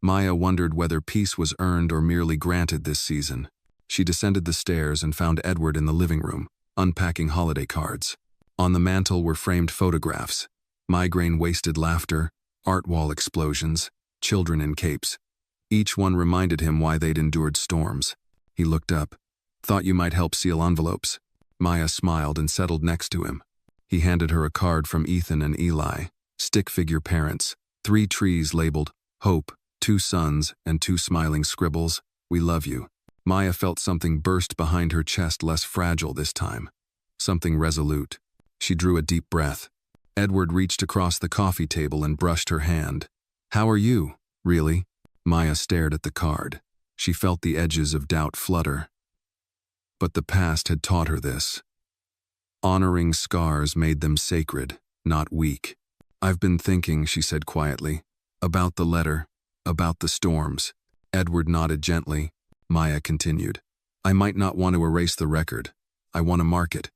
Maya wondered whether peace was earned or merely granted this season. She descended the stairs and found Edward in the living room, unpacking holiday cards. On the mantel were framed photographs, migraine-wasted laughter, art wall explosions, children in capes. Each one reminded him why they'd endured storms. He looked up. "Thought you might help seal envelopes." Maya smiled and settled next to him. He handed her a card from Ethan and Eli, stick-figure parents, 3 trees labeled Hope, 2 sons, and 2 smiling scribbles, "We love you." Maya felt something burst behind her chest, less fragile this time. Something resolute. She drew a deep breath. Edward reached across the coffee table and brushed her hand. "How are you, really?" Maya stared at the card. She felt the edges of doubt flutter. But the past had taught her this. Honoring scars made them sacred, not weak. "I've been thinking," she said quietly, "about the letter, about the storms." Edward nodded gently. Maya continued, "I might not want to erase the record. I want to mark it."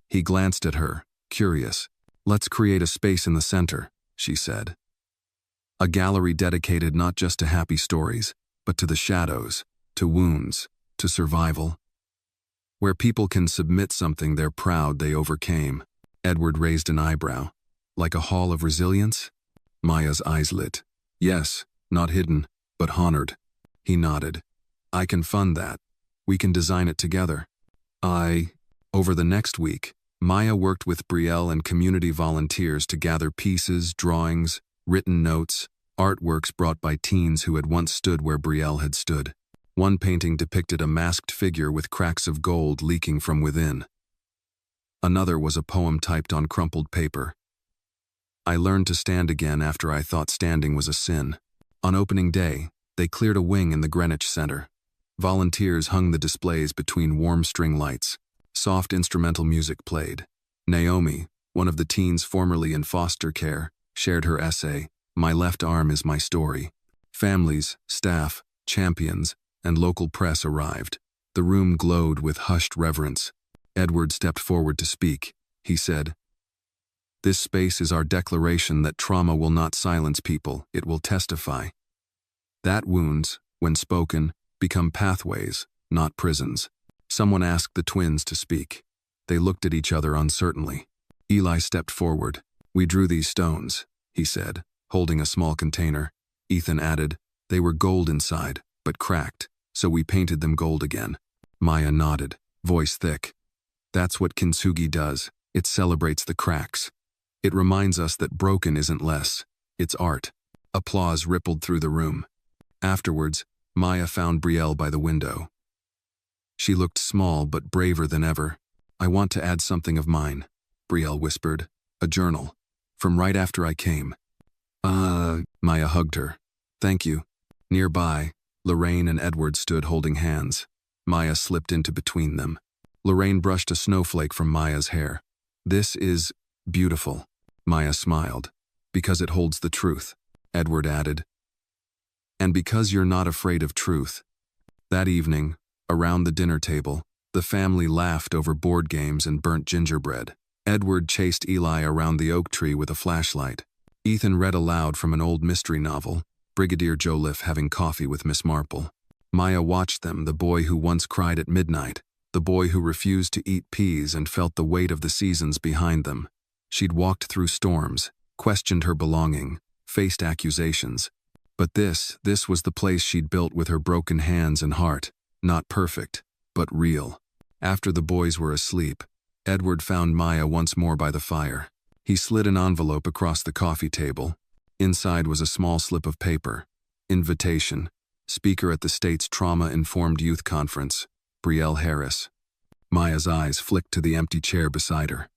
He glanced at her, curious. "Let's create a space in the center," she said. A gallery dedicated not just to happy stories, but to the shadows, to wounds, to survival. Where people can submit something they're proud they overcame. Edward raised an eyebrow. "Like a hall of resilience?" Maya's eyes lit. "Yes, not hidden, but honored." He nodded. "I can fund that. We can design it together." Over the next week, Maya worked with Brielle and community volunteers to gather pieces, drawings, written notes, artworks brought by teens who had once stood where Brielle had stood. One painting depicted a masked figure with cracks of gold leaking from within. Another was a poem typed on crumpled paper. "I learned to stand again after I thought standing was a sin." On opening day, they cleared a wing in the Greenwich Center. Volunteers hung the displays between warm string lights. Soft instrumental music played. Naomi, one of the teens formerly in foster care, shared her essay, "My Left Arm is My Story." Families, staff, champions, and local press arrived. The room glowed with hushed reverence. Edward stepped forward to speak. He said, "This space is our declaration that trauma will not silence people, it will testify. That wounds, when spoken, become pathways, not prisons." Someone asked the twins to speak. They looked at each other uncertainly. Eli stepped forward. "We drew these stones," he said, holding a small container. Ethan added, "They were gold inside, but cracked, so we painted them gold again." Maya nodded, voice thick. "That's what kintsugi does. It celebrates the cracks. It reminds us that broken isn't less, it's art." Applause rippled through the room. Afterwards, Maya found Brielle by the window. She looked small but braver than ever. "I want to add something of mine," Brielle whispered. "A journal. From right after I came." Maya hugged her. "Thank you." Nearby, Lorraine and Edward stood holding hands. Maya slipped into between them. Lorraine brushed a snowflake from Maya's hair. "This is beautiful." Maya smiled. "Because it holds the truth," Edward added. "And because you're not afraid of truth." That evening, around the dinner table, the family laughed over board games and burnt gingerbread. Edward chased Eli around the oak tree with a flashlight. Ethan read aloud from an old mystery novel. Brigadier Joliffe having coffee with Miss Marple. Maya watched them, the boy who once cried at midnight, the boy who refused to eat peas and felt the weight of the seasons behind them. She'd walked through storms, questioned her belonging, faced accusations. But this was the place she'd built with her broken hands and heart, not perfect, but real. After the boys were asleep, Edward found Maya once more by the fire. He slid an envelope across the coffee table. Inside was a small slip of paper. Invitation. Speaker at the state's Trauma-Informed Youth Conference, Brielle Harris. Maya's eyes flicked to the empty chair beside her.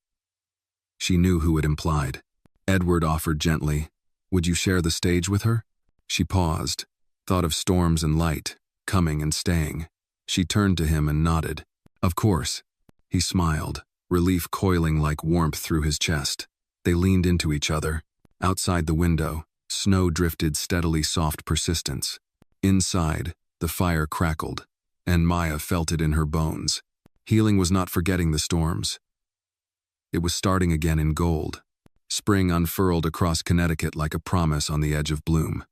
She knew who it implied. Edward offered gently, "Would you share the stage with her?" She paused, thought of storms and light, coming and staying. She turned to him and nodded. "Of course." He smiled, relief coiling like warmth through his chest. They leaned into each other. Outside the window, snow drifted steadily, soft persistence. Inside, the fire crackled, and Maya felt it in her bones. Healing was not forgetting the storms. It was starting again in gold. Spring unfurled across Connecticut like a promise on the edge of bloom.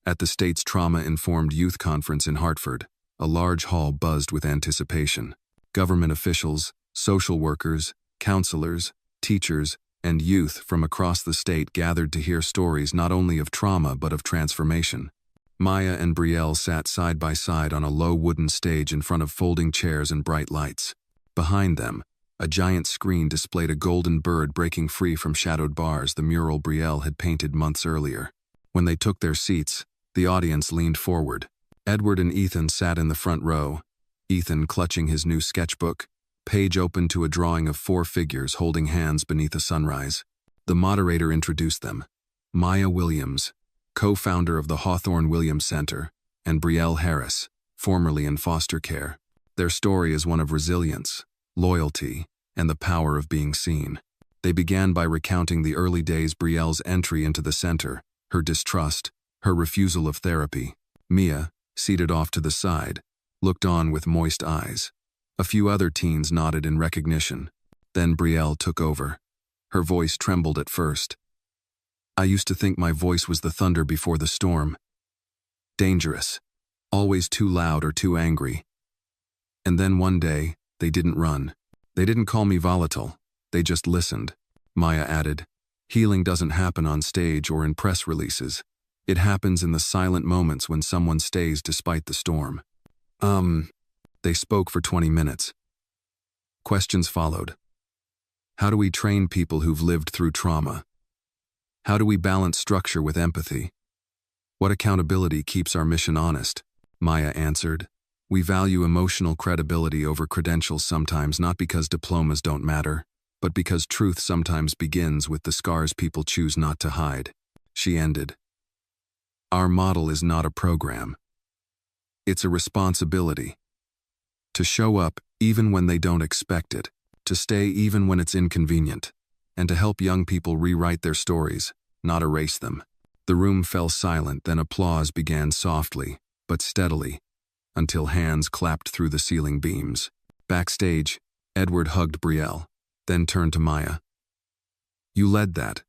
At the state's Trauma-Informed Youth Conference in Hartford, a large hall buzzed with anticipation. Government officials, social workers, counselors, teachers, and youth from across the state gathered to hear stories not only of trauma but of transformation. Maya and Brielle sat side by side on a low wooden stage in front of folding chairs and bright lights. Behind them, a giant screen displayed a golden bird breaking free from shadowed bars, the mural Brielle had painted months earlier. When they took their seats, the audience leaned forward. Edward and Ethan sat in the front row, Ethan clutching his new sketchbook, page open to a drawing of 4 figures holding hands beneath a sunrise. The moderator introduced them. Maya Williams, co-founder of the Hawthorne Williams Center, and Brielle Harris, formerly in foster care. Their story is one of resilience, loyalty, and the power of being seen. They began by recounting the early days, Brielle's entry into the center, her distrust, her refusal of therapy. Mia, seated off to the side, looked on with moist eyes. A few other teens nodded in recognition. Then Brielle took over. Her voice trembled at first. "I used to think my voice was the thunder before the storm. Dangerous. Always too loud or too angry. And then one day, they didn't run. They didn't call me volatile. They just listened." Maya added, "Healing doesn't happen on stage or in press releases. It happens in the silent moments when someone stays despite the storm." They spoke for 20 minutes. Questions followed. How do we train people who've lived through trauma? How do we balance structure with empathy? What accountability keeps our mission honest? Maya answered, "We value emotional credibility over credentials sometimes, not because diplomas don't matter, but because truth sometimes begins with the scars people choose not to hide." She ended. "Our model is not a program. It's a responsibility. To show up even when they don't expect it, to stay even when it's inconvenient, and to help young people rewrite their stories, not erase them." The room fell silent, then applause began softly, but steadily, until hands clapped through the ceiling beams. Backstage, Edward hugged Brielle, then turned to Maya. "You led that."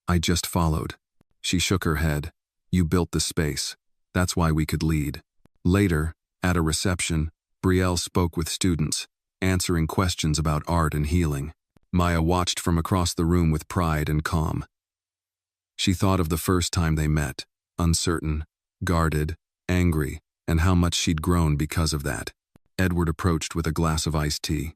"I just followed." She shook her head. "You built the space. That's why we could lead." Later, at a reception, Brielle spoke with students, answering questions about art and healing. Maya watched from across the room with pride and calm. She thought of the first time they met, uncertain, guarded, angry, and how much she'd grown because of that. Edward approached with a glass of iced tea.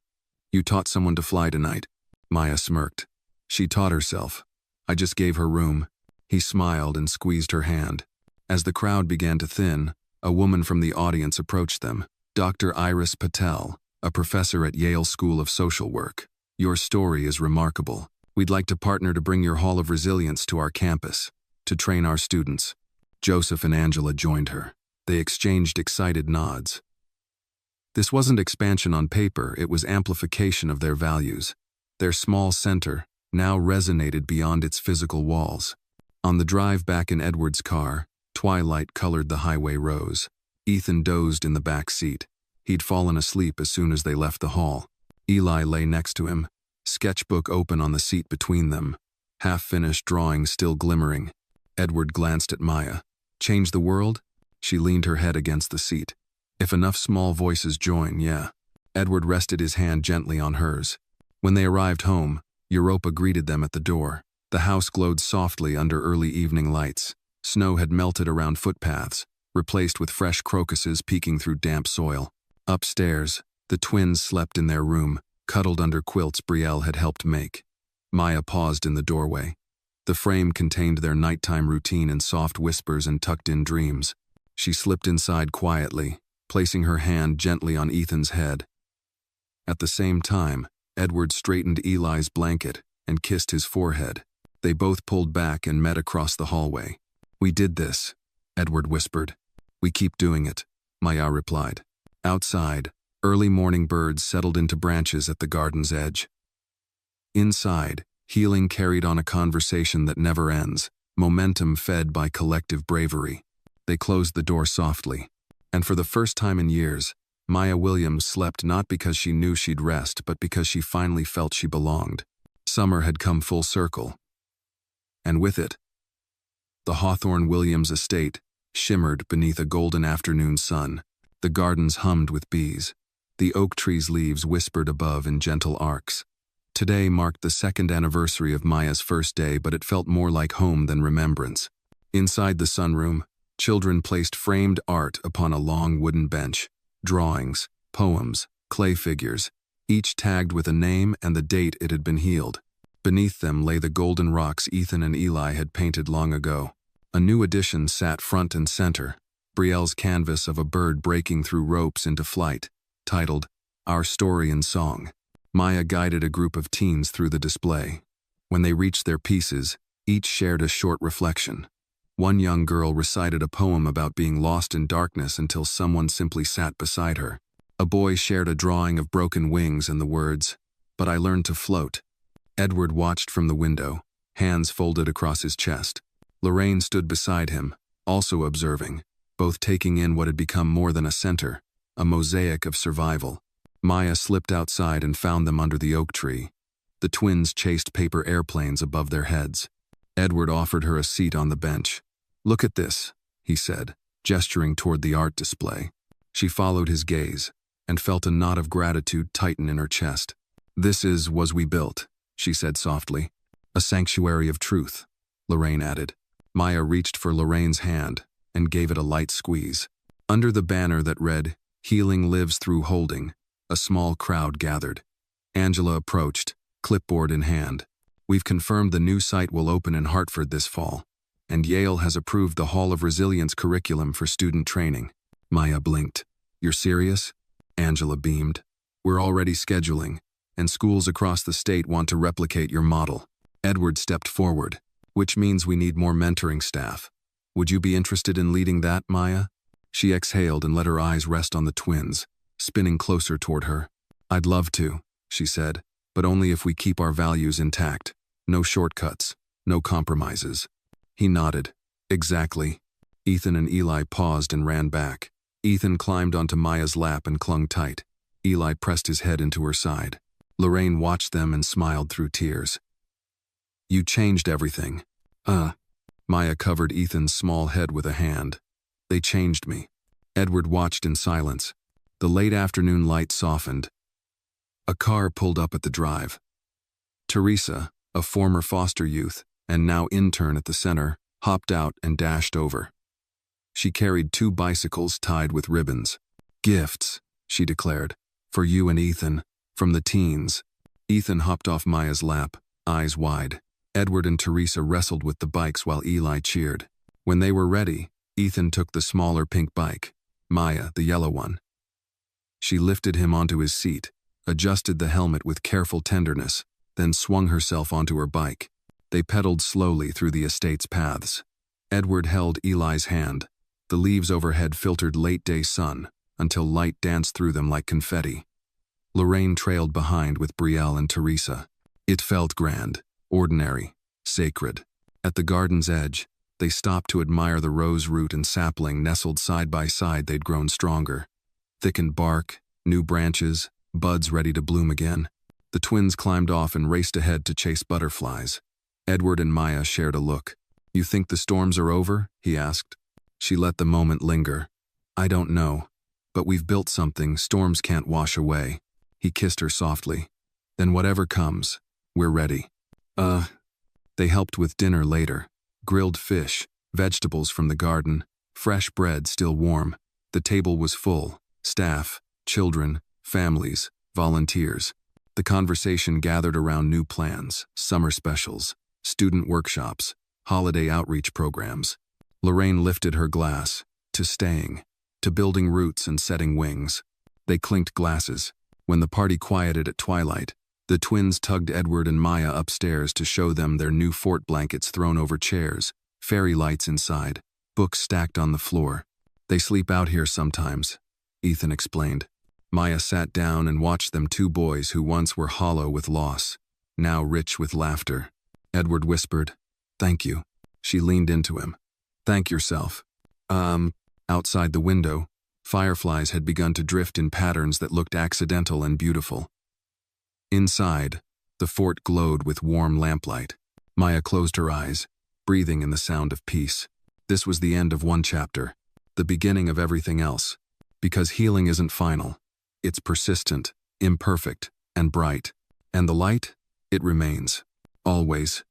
"You taught someone to fly tonight." Maya smirked. "She taught herself. I just gave her room." He smiled and squeezed her hand. As the crowd began to thin, a woman from the audience approached them. "Dr. Iris Patel, a professor at Yale School of Social Work. Your story is remarkable. We'd like to partner to bring your Hall of Resilience to our campus, to train our students." Joseph and Angela joined her. They exchanged excited nods. This wasn't expansion on paper, it was amplification of their values. Their small center now resonated beyond its physical walls. On the drive back in Edward's car, twilight colored the highway rose. Ethan dozed in the back seat. He'd fallen asleep as soon as they left the hall. Eli lay next to him, sketchbook open on the seat between them, half-finished drawing still glimmering. Edward glanced at Maya, Change the world? She leaned her head against the seat. If enough small voices join, yeah. Edward rested his hand gently on hers. When they arrived home, Europa greeted them at the door. The house glowed softly under early evening lights. Snow had melted around footpaths, replaced with fresh crocuses peeking through damp soil. Upstairs, the twins slept in their room, cuddled under quilts Brielle had helped make. Maya paused in the doorway. The frame contained their nighttime routine in soft whispers and tucked-in dreams. She slipped inside quietly, placing her hand gently on Ethan's head. At the same time, Edward straightened Eli's blanket and kissed his forehead. They both pulled back and met across the hallway. "We did this," Edward whispered. "We keep doing it," Maya replied. Outside, early morning birds settled into branches at the garden's edge. Inside, healing carried on a conversation that never ends, momentum fed by collective bravery. They closed the door softly, and for the first time in years, Maya Williams slept not because she knew she'd rest, but because she finally felt she belonged. Summer had come full circle. And with it, the Hawthorne Williams estate shimmered beneath a golden afternoon sun. The gardens hummed with bees. The oak tree's leaves whispered above in gentle arcs. Today marked the second anniversary of Maya's first day, but it felt more like home than remembrance. Inside the sunroom, children placed framed art upon a long wooden bench. Drawings, poems, clay figures, each tagged with a name and the date it had been healed. Beneath them lay the golden rocks Ethan and Eli had painted long ago. A new addition sat front and center, Brielle's canvas of a bird breaking through ropes into flight, titled, "Our Story in Song." Maya guided a group of teens through the display. When they reached their pieces, each shared a short reflection. One young girl recited a poem about being lost in darkness until someone simply sat beside her. A boy shared a drawing of broken wings and the words, "But I learned to float." Edward watched from the window, hands folded across his chest. Lorraine stood beside him, also observing, both taking in what had become more than a center, a mosaic of survival. Maya slipped outside and found them under the oak tree. The twins chased paper airplanes above their heads. Edward offered her a seat on the bench. "Look at this," he said, gesturing toward the art display. She followed his gaze and felt a knot of gratitude tighten in her chest. Was we built," she said softly. "A sanctuary of truth," Lorraine added. Maya reached for Lorraine's hand and gave it a light squeeze. Under the banner that read, "Healing lives through holding," a small crowd gathered. Angela approached, clipboard in hand. "We've confirmed the new site will open in Hartford this fall, and Yale has approved the Hall of Resilience curriculum for student training." Maya blinked. "You're serious?" Angela beamed. "We're already scheduling, and schools across the state want to replicate your model." Edward stepped forward. "Which means we need more mentoring staff. Would you be interested in leading that, Maya?" She exhaled and let her eyes rest on the twins, spinning closer toward her. "I'd love to," she said, "but only if we keep our values intact. No shortcuts, no compromises." He nodded. "Exactly." Ethan and Eli paused and ran back. Ethan climbed onto Maya's lap and clung tight. Eli pressed his head into her side. Lorraine watched them and smiled through tears. "You changed everything." Maya covered Ethan's small head with a hand. "They changed me." Edward watched in silence. The late afternoon light softened. A car pulled up at the drive. Teresa, a former foster youth and now intern at the center, hopped out and dashed over. She carried 2 bicycles tied with ribbons. "Gifts," she declared, "for you and Ethan, from the teens." Ethan hopped off Maya's lap, eyes wide. Edward and Teresa wrestled with the bikes while Eli cheered. When they were ready, Ethan took the smaller pink bike, Maya the yellow one. She lifted him onto his seat, adjusted the helmet with careful tenderness, then swung herself onto her bike. They pedaled slowly through the estate's paths. Edward held Eli's hand. The leaves overhead filtered late-day sun until light danced through them like confetti. Lorraine trailed behind with Brielle and Teresa. It felt grand, ordinary, sacred. At the garden's edge, they stopped to admire the rose root and sapling nestled side by side. They'd grown stronger. Thickened bark, new branches, buds ready to bloom again. The twins climbed off and raced ahead to chase butterflies. Edward and Maya shared a look. "You think the storms are over?" he asked. She let the moment linger. I don't know, but we've built something storms can't wash away. He kissed her softly. Then whatever comes, we're ready. They helped with dinner later. Grilled fish, vegetables from the garden, fresh bread still warm. The table was full. Staff, children, families, volunteers. The conversation gathered around new plans, summer specials, student workshops, holiday outreach programs. Lorraine lifted her glass, to staying, to building roots and setting wings. They clinked glasses. When the party quieted at twilight, the twins tugged Edward and Maya upstairs to show them their new fort blankets thrown over chairs, fairy lights inside, books stacked on the floor. They sleep out here sometimes, Ethan explained. Maya sat down and watched them, two boys who once were hollow with loss, now rich with laughter. Edward whispered, "Thank you." She leaned into him. "Thank yourself." Outside the window, fireflies had begun to drift in patterns that looked accidental and beautiful. Inside, the fort glowed with warm lamplight. Maya closed her eyes, breathing in the sound of peace. This was the end of one chapter, the beginning of everything else. Because healing isn't final. It's persistent, imperfect, and bright. And the light? It remains. Always.